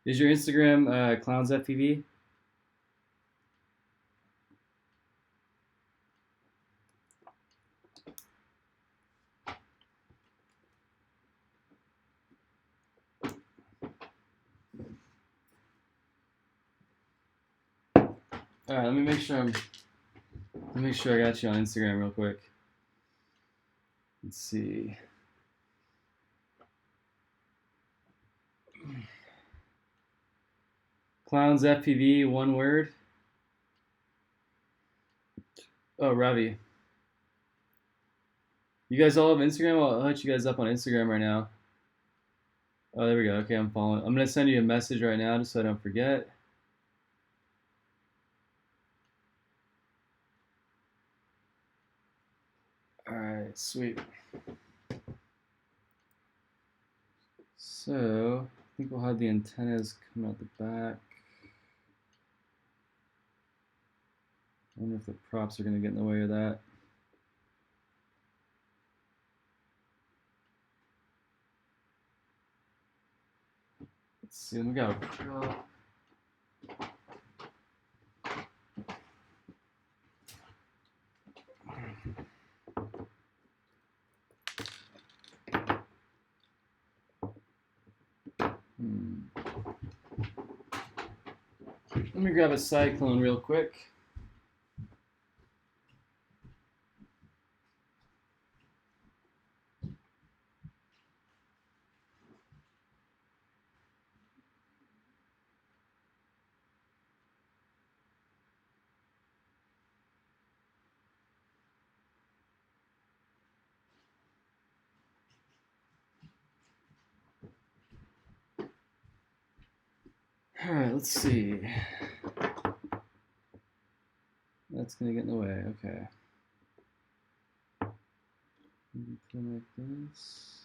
Is your Instagram Clowns FPV? All right, let me make sure I got you on Instagram real quick. Let's see. Clowns FPV, one word. Oh, Ravi. You guys all have Instagram? I'll hit you guys up on Instagram right now. Oh, there we go. Okay, I'm following. I'm gonna send you a message right now just so I don't forget. All right, sweet. So I think we'll have the antennas come out the back. I wonder if the props are gonna get in the way of that. Let's see. We got a prop. Let me grab a cyclone real quick. All right, let's see. That's gonna get in the way. Okay. Maybe put it like this.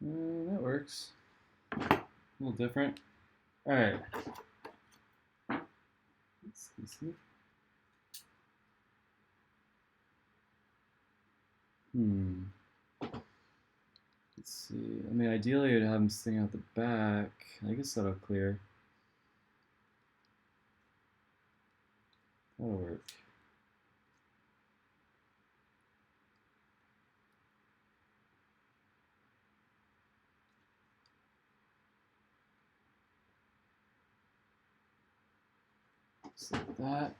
That works. A little different. All right. Let's see. Let's see. I mean, ideally, I'd have them sticking out the back. I guess that'll clear. That'll work. Just like that.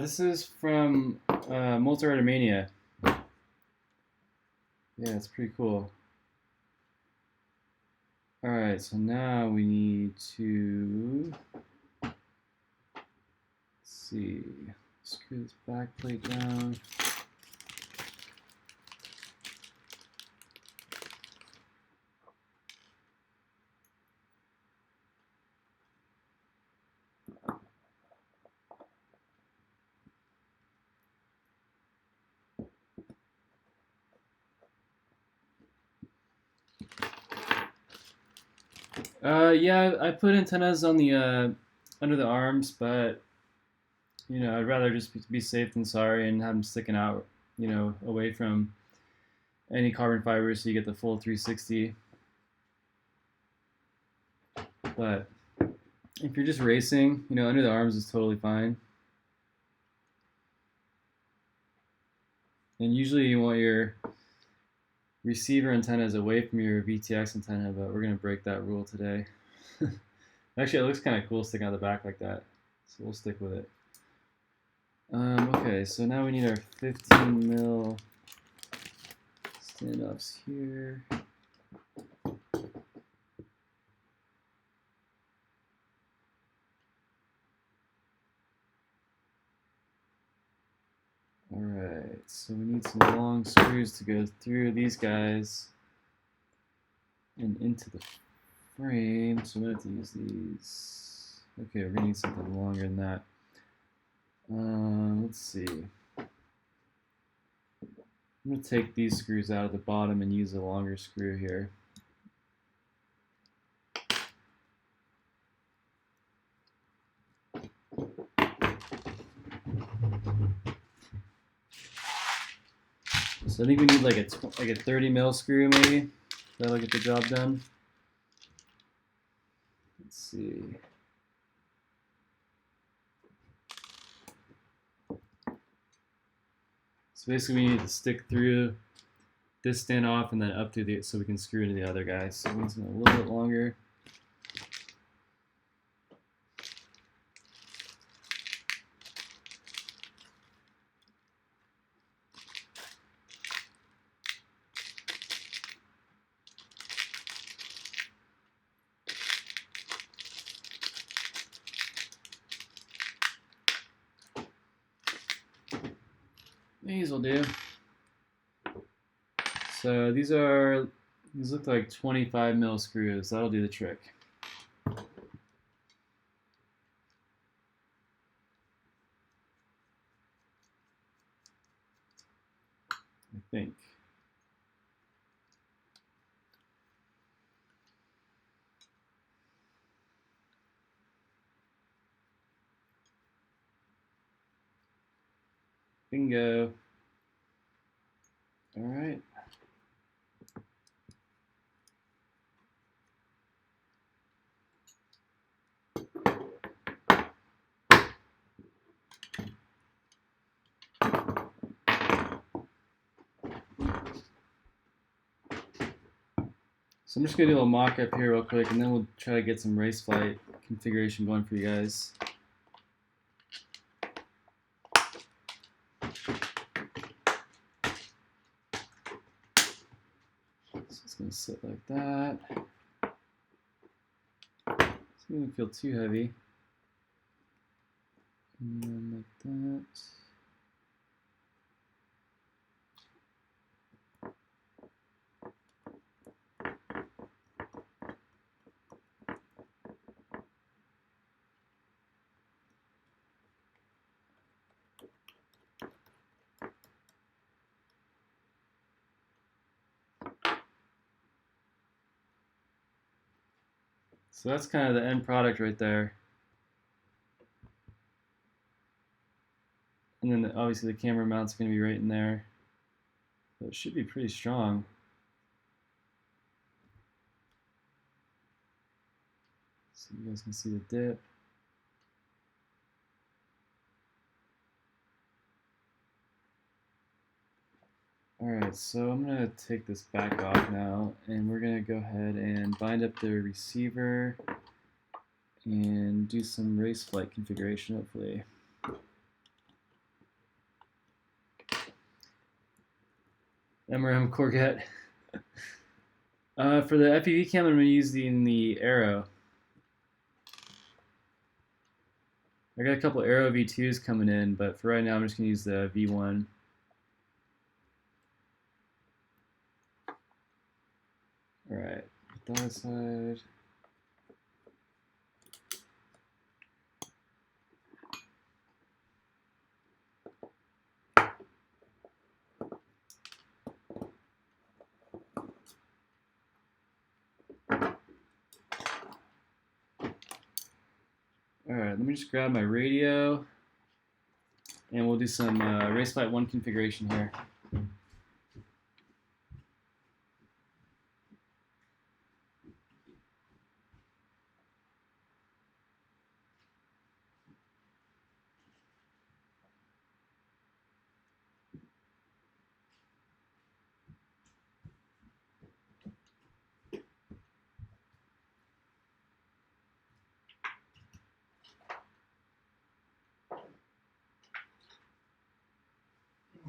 This is from Multi-Art Mania. Yeah, it's pretty cool. All right, so now we need to, let's see, screw this back plate down. Yeah, I put antennas on the under the arms, but you know, I'd rather just be safe than sorry and have them sticking out, you know, away from any carbon fibers so you get the full 360. But if you're just racing, you know, under the arms is totally fine. And usually you want your receiver antennas away from your VTX antenna, but we're going to break that rule today. Actually, it looks kind of cool sticking out the back like that, so we'll stick with it. Okay, so now we need our 15 mil standoffs here. Alright, so we need some long screws to go through these guys and into the frame, so we have to use these. Okay, we're gonna need something longer than that. Let's see. I'm gonna take these screws out of the bottom and use a longer screw here. So I think we need like a 30 mil screw maybe. That'll get the job done. Let's see. So basically we need to stick through this standoff and then up through the, so we can screw into the other guy. So one's a little bit longer. These will do. So these look like 25 mil screws. That'll do the trick. I think. Bingo. All right. So I'm just gonna do a mock-up here real quick, and then we'll try to get some Raceflight configuration going for you guys. So it's gonna sit like that. It's gonna feel too heavy. And then like that. So that's kind of the end product right there. And then obviously the camera mount's going to be right in there. So it should be pretty strong. So you guys can see the dip. Alright, so I'm going to take this back off now, and we're going to go ahead and bind up the receiver and do some Raceflight configuration, hopefully. MRM Corvette. For the FPV cam, I'm going to use the Arrow. I got a couple Arrow V2s coming in, but for right now, I'm just going to use the V1. Alright, that aside. Alright, let me just grab my radio, and we'll do some Raceflight 1 configuration here.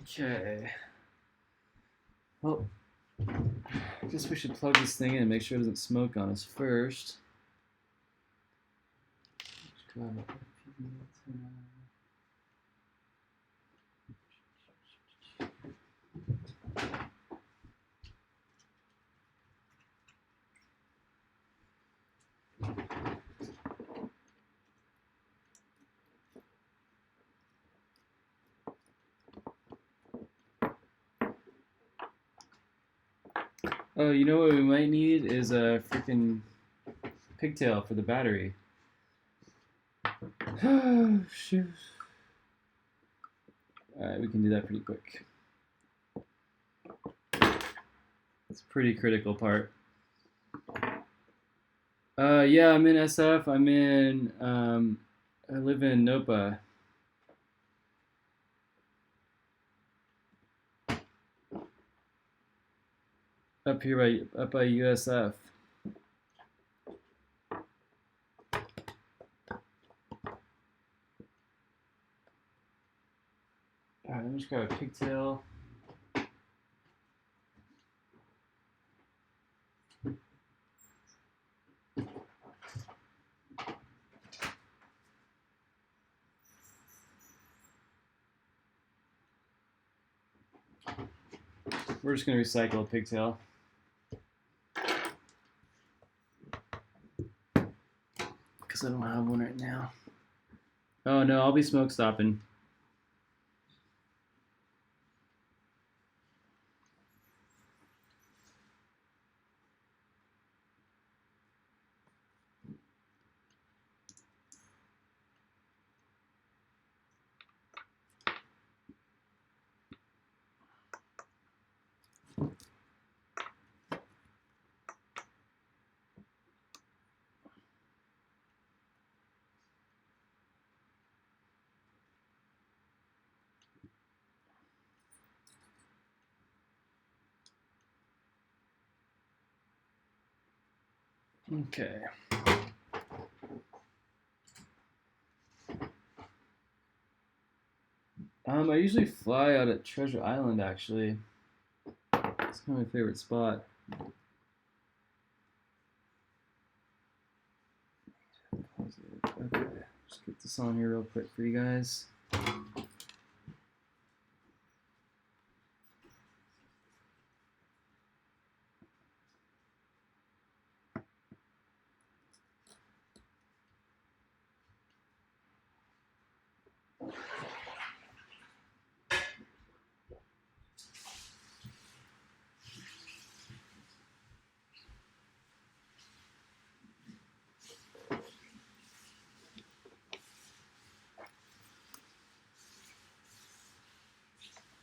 Okay. Well, I guess we should plug this thing in and make sure it doesn't smoke on us first. Just grab a Oh, you know what we might need is a freaking pigtail for the battery. Oh, shoot. Alright, we can do that pretty quick. It's a pretty critical part. Yeah, I'm in SF. I live in Nopa. Up by USF. Alright, let me just grab a pigtail. We're just gonna recycle a pigtail. Because I don't have one right now. Oh no, I'll be smoke stopping. Okay. I usually fly out at Treasure Island, actually. It's kind of my favorite spot. Okay, just get this on here real quick for you guys.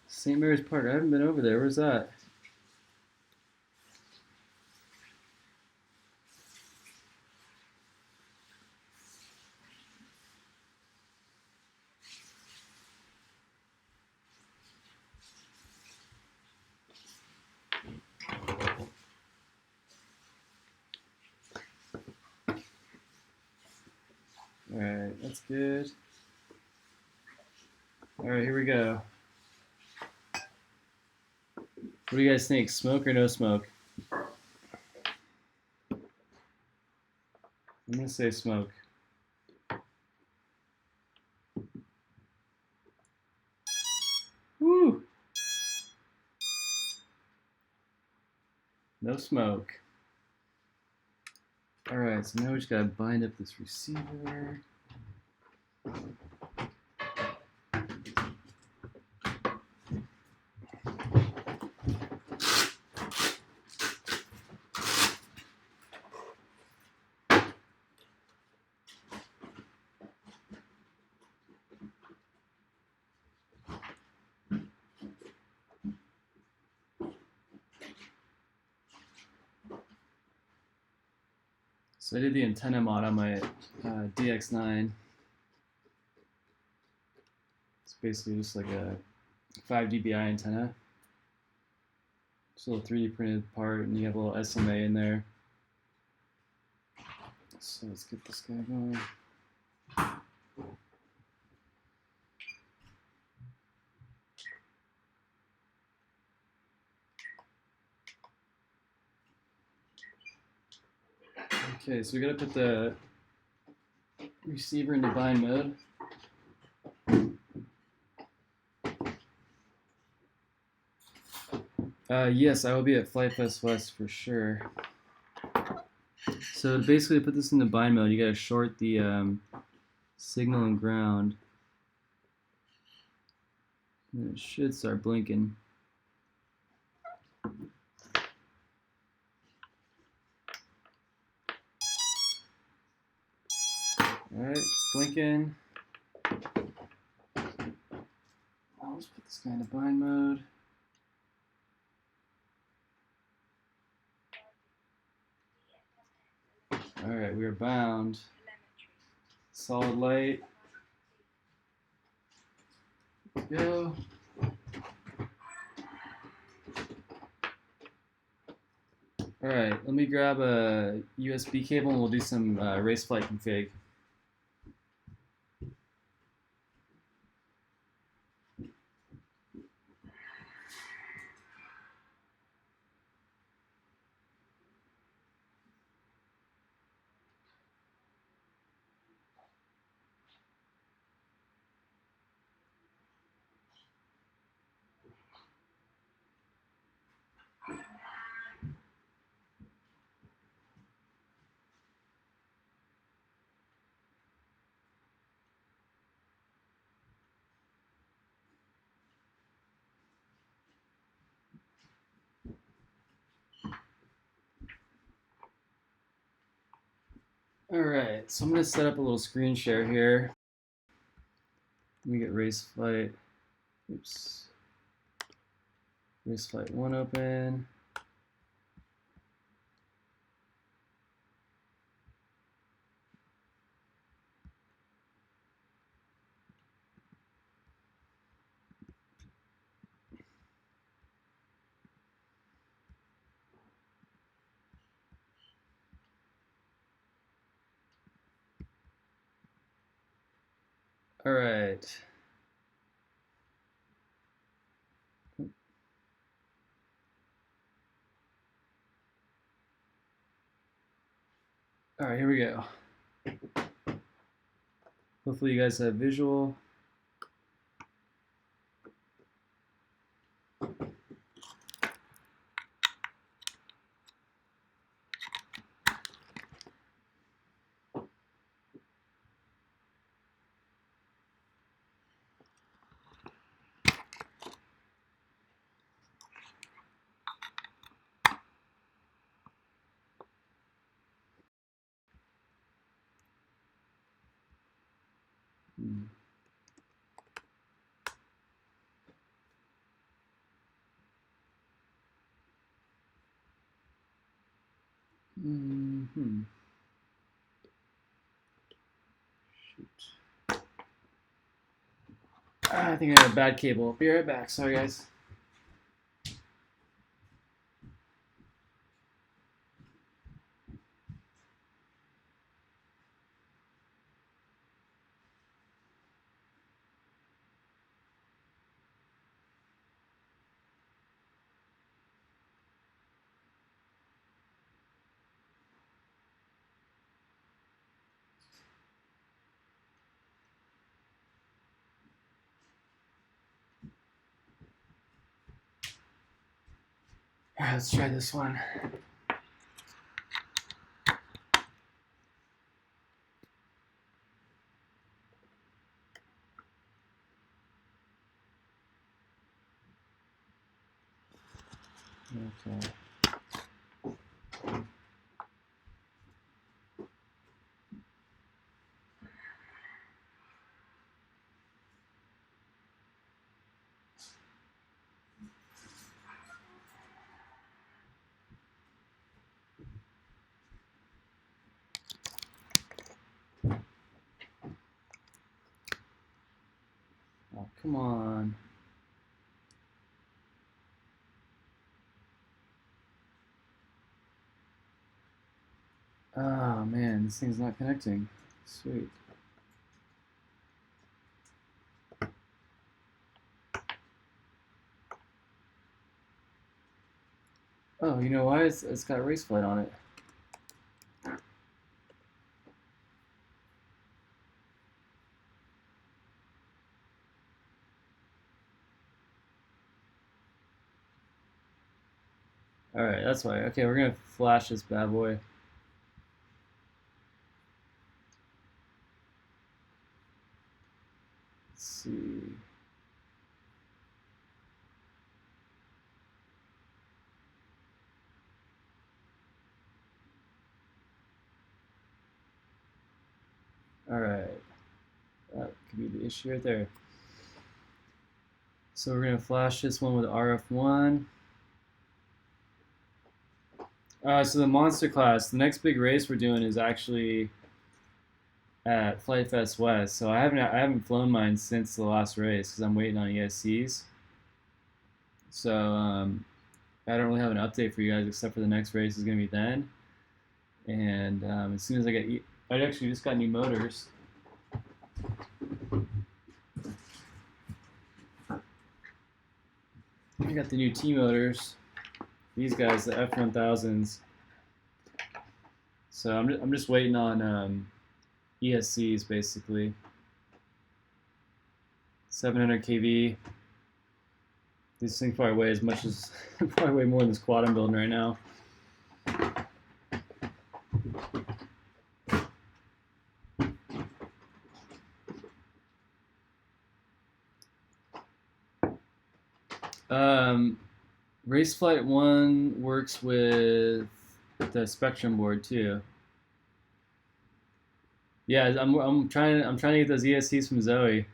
St. Mary's Park. I haven't been over there. Where's that? Alright, that's good. Alright, here we go. What do you guys think? Smoke or no smoke? I'm gonna say smoke. Woo! No smoke. Alright, so now we just gotta bind up this receiver. So I did the antenna mod on my DX9. It's basically just like a 5 dBi antenna. It's a little 3D printed part, and you have a little SMA in there. So let's get this guy going. Okay, so we gotta put the receiver into bind mode. Yes, I will be at Flight Fest West for sure. So basically, to put this into bind mode, you gotta short the signal and ground. And it should start blinking. Alright, it's blinking. I'll just put this guy into bind mode. Alright, we are bound. Solid light. Go. Alright, let me grab a USB cable and we'll do some Raceflight config. Alright, so I'm going to set up a little screen share here. Let me get Raceflight. Oops. Raceflight 1 open. All right. All right, here we go. Hopefully you guys have visual. Shoot. I think I have a bad cable. Be right back. Sorry, guys. All right, let's try this one. Okay. Oh, come on. Oh, man, this thing's not connecting. Sweet. Oh, you know why? It's got Raceflight on it. All right, that's why. Okay, we're gonna flash this bad boy. Let's see. All right, that could be the issue right there. So we're gonna flash this one with RF1. So the monster class, the next big race we're doing is actually at Flight Fest West. So I haven't flown mine since the last race because I'm waiting on ESCs. So I don't really have an update for you guys except for the next race is gonna be then. And as soon as I actually just got new motors. I got the new T motors. These guys, the F1000s. So I'm just waiting on ESCs basically. 700 kV. These things probably weigh as much as probably weigh more than this quad I'm building right now. Raceflight 1 works with the Spectrum board too. Yeah, I'm trying to get those ESCs from Zoe.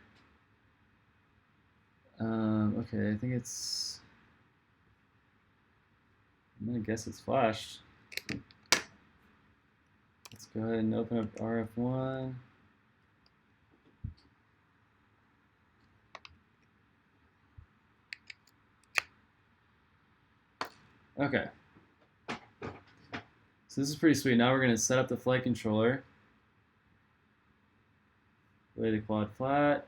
Okay, I think it's. I'm gonna guess it's flashed. Let's go ahead and open up RF1. Okay. So this is pretty sweet. Now we're gonna set up the flight controller. Lay the quad flat.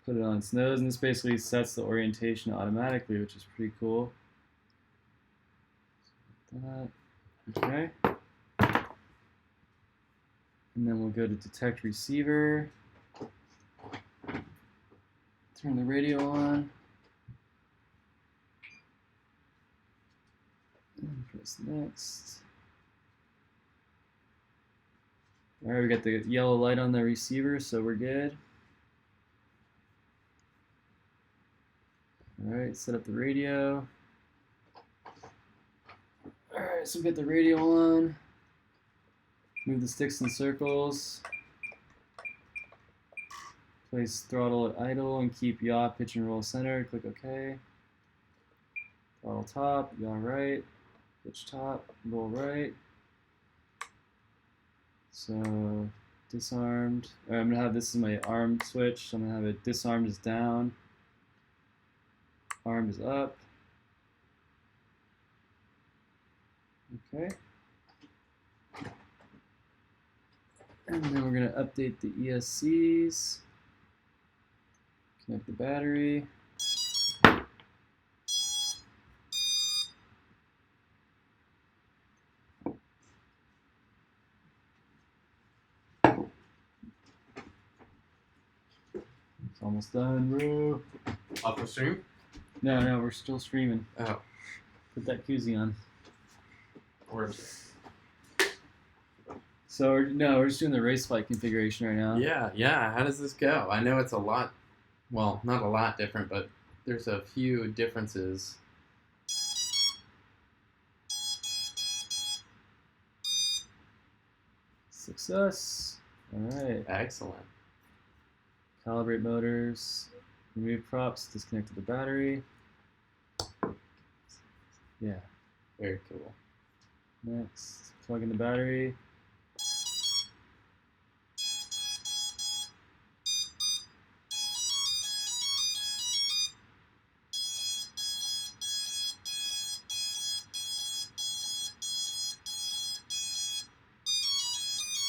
Put it on its nose, and this basically sets the orientation automatically, which is pretty cool. Okay. And then we'll go to detect receiver. Turn the radio on. And press next. All right, we got the yellow light on the receiver, so we're good. All right, set up the radio. All right, so we get the radio on. Move the sticks in circles. Place throttle at idle and keep yaw, pitch, and roll center. Click OK. Throttle top, yaw right, pitch top, roll right. So disarmed. All right, I'm gonna have this is my arm switch. So I'm gonna have it disarmed is down. Arm is up. Okay. And then we're gonna update the ESCs. Connect the battery. It's almost done, bro. Off the stream? No, we're still streaming. Oh. Put that koozie on. Where is it? So, we're just doing the race flight configuration right now. Yeah. How does this go? I know it's a lot, well, not a lot different, but there's a few differences. Success. All right. Excellent. Calibrate motors. Remove props. Disconnect to the battery. Yeah. Very cool. Next, plug in the battery.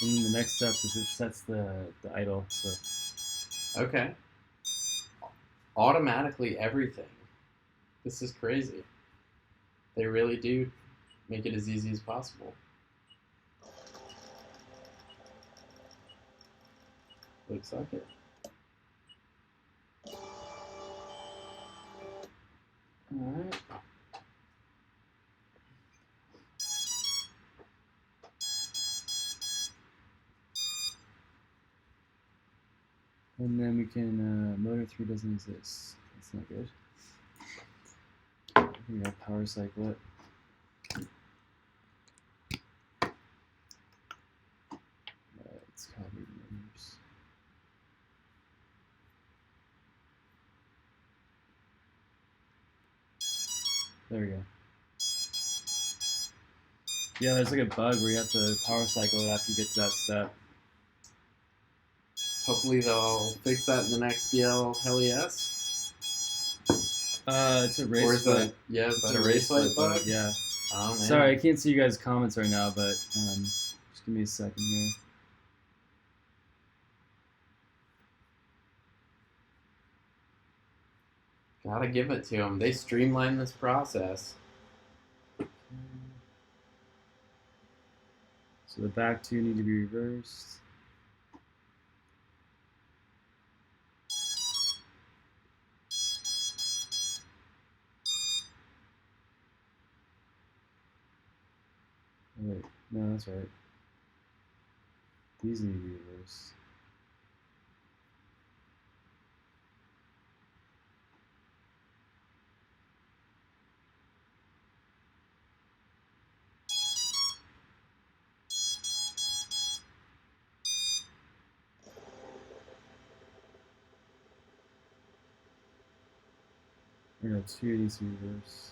And then the next step is it sets the idle. So Okay. Automatically everything. This is crazy. They really do make it as easy as possible. Looks like it. Alright. And then we can, motor 3 doesn't exist. That's not good. We gotta power cycle it. Let's calibrate the motors. There we go. Yeah, there's like a bug where you have to power cycle it after you get to that step. Hopefully they'll fix that in the next BL Heli S. It's a race Or is flight. that, yeah, is It's that a a Raceflight bug? Yeah. Oh, man. Sorry, I can't see you guys' comments right now, but just give me a second here. Gotta give it to them. They streamlined this process. So the back two need to be reversed. Oh, wait, no, that's right. These need to be reversed. Or no, two needs to be reversed.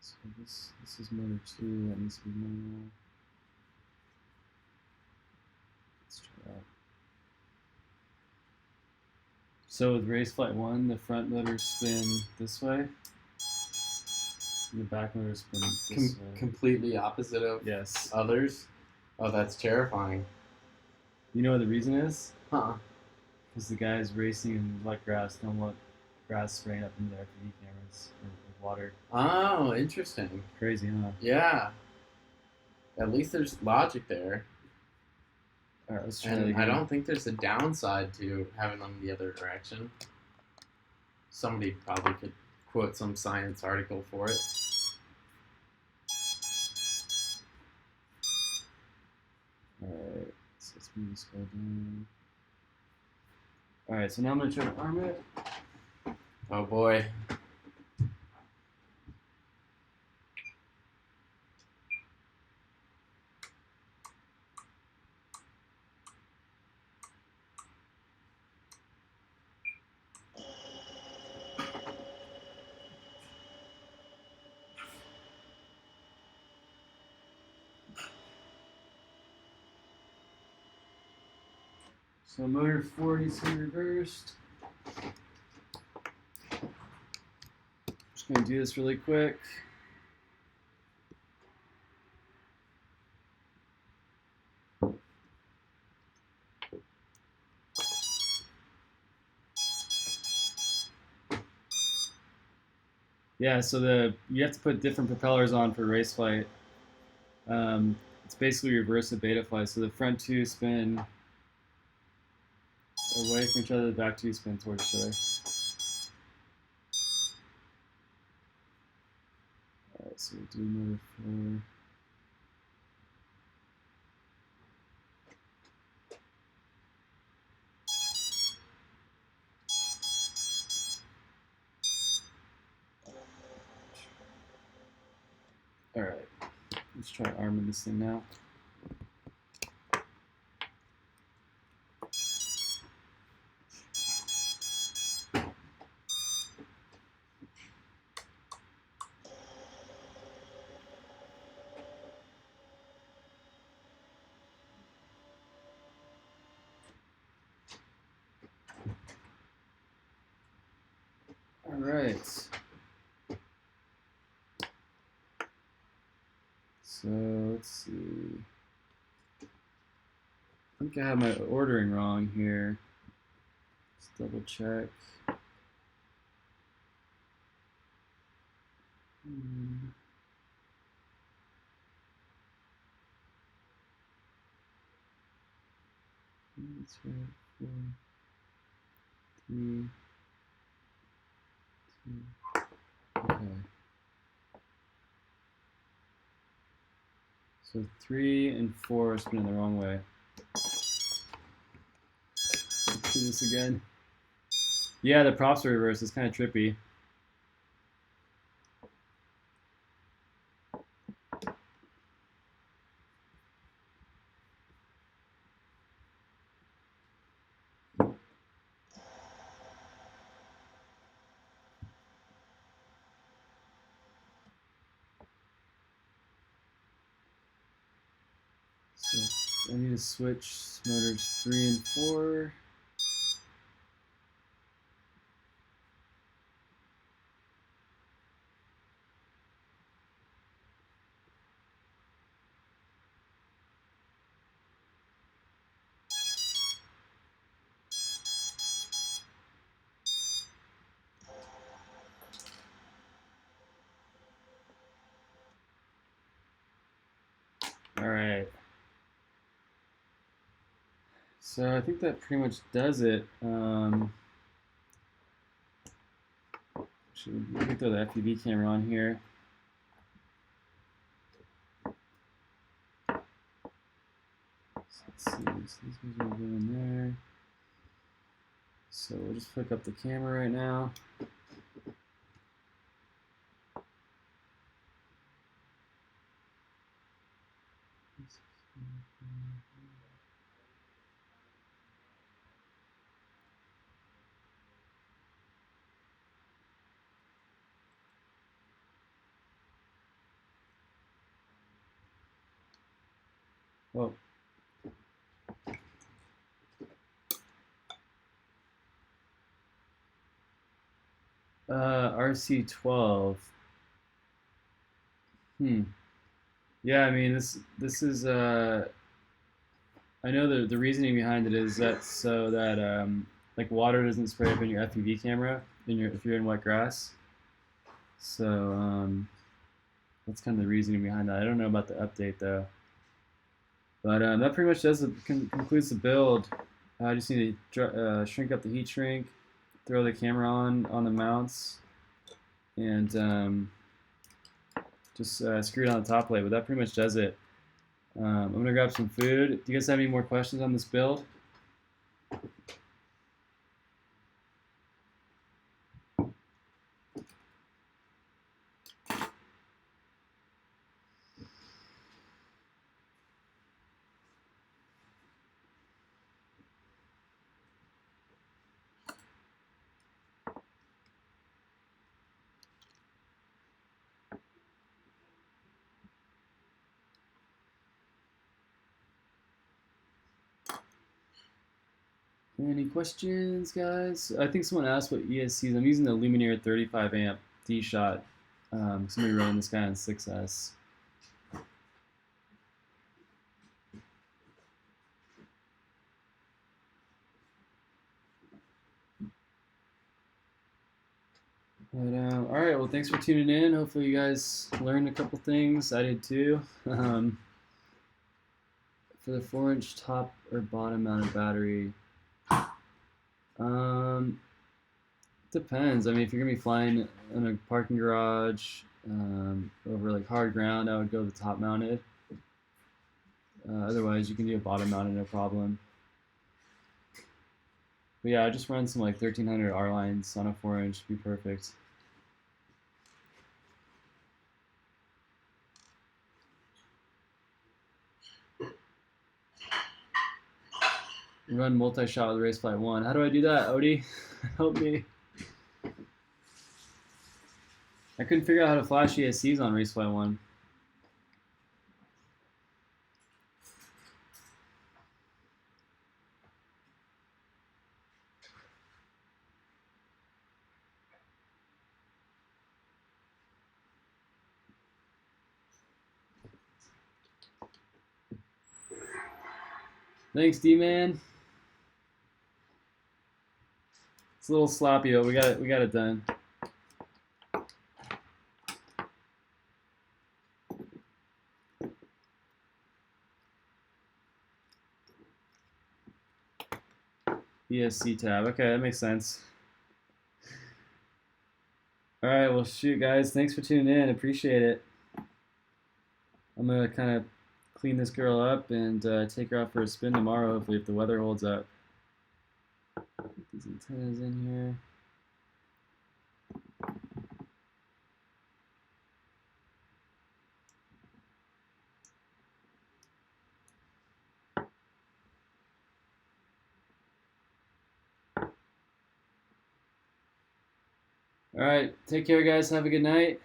So this is motor two, that needs to be manual. Let's try that. So with Raceflight 1, the front motors spin this way, and the back motors spin this way. Completely opposite of Yes. others. Oh, that's terrifying. You know what the reason is? Huh. Because the guys racing in wet grass don't want grass spraying up into their FPV cameras or with water. Oh, interesting. Crazy, huh? Yeah. At least there's logic there. Alright, let's try it And again. I don't think there's a downside to having them the other direction. Somebody probably could quote some science article for it. Alright, so let's move this guy down. Alright, so now I'm going to try to arm it. Oh boy. So motor 4 needs to be reversed. Just going to do this really quick. Yeah, so you have to put different propellers on for race flight. It's basically reverse of beta flight. So the front two spin away from each other, the back two spin towards each other. Alright, so we'll do motor 4. Alright, let's try arming this thing now. Alright. So let's see. I think I have my ordering wrong here. Let's double check. That's right. 4, 3, 2. Okay. So 3 and 4 are spinning the wrong way. Let's do this again. Yeah, the props are reversed. It's kind of trippy. I need to switch motors 3 and 4. All right. So I think that pretty much does it. Let me throw the FPV camera on here. So let's see. So these guys are going there. So we'll just hook up the camera right now. Well, RC12. Yeah, I mean this is I know the reasoning behind it is that so that like water doesn't spray up in your FPV camera if you're in wet grass. So that's kind of the reasoning behind that. I don't know about the update though. But that pretty much concludes the build. I just need to shrink up the heat shrink, throw the camera on the mounts, and just screw it on the top plate. But that pretty much does it. I'm gonna grab some food. Do you guys have any more questions on this build? Any questions, guys? I think someone asked what ESCs. I'm using the Luminaire 35 amp D-Shot. Somebody running this guy on 6S. But, all right, well, thanks for tuning in. Hopefully you guys learned a couple things. I did too. For the 4-inch top or bottom mounted battery, depends. I mean, if you're gonna be flying in a parking garage over like hard ground, I would go the top mounted. Otherwise, you can do a bottom mounted, no problem. But yeah, I just run some like 1300 R lines on a 4-inch, be perfect. Run multi-shot with Raceflight 1. How do I do that, Odie? Help me. I couldn't figure out how to flash ESCs on Raceflight 1. Thanks, D-Man. It's a little sloppy, but we got it done. ESC tab. Okay, that makes sense. All right, well, shoot, guys. Thanks for tuning in. Appreciate it. I'm gonna kind of clean this girl up and take her out for a spin tomorrow, hopefully, if the weather holds up. Put these antennas in here. All right, take care, guys. Have a good night.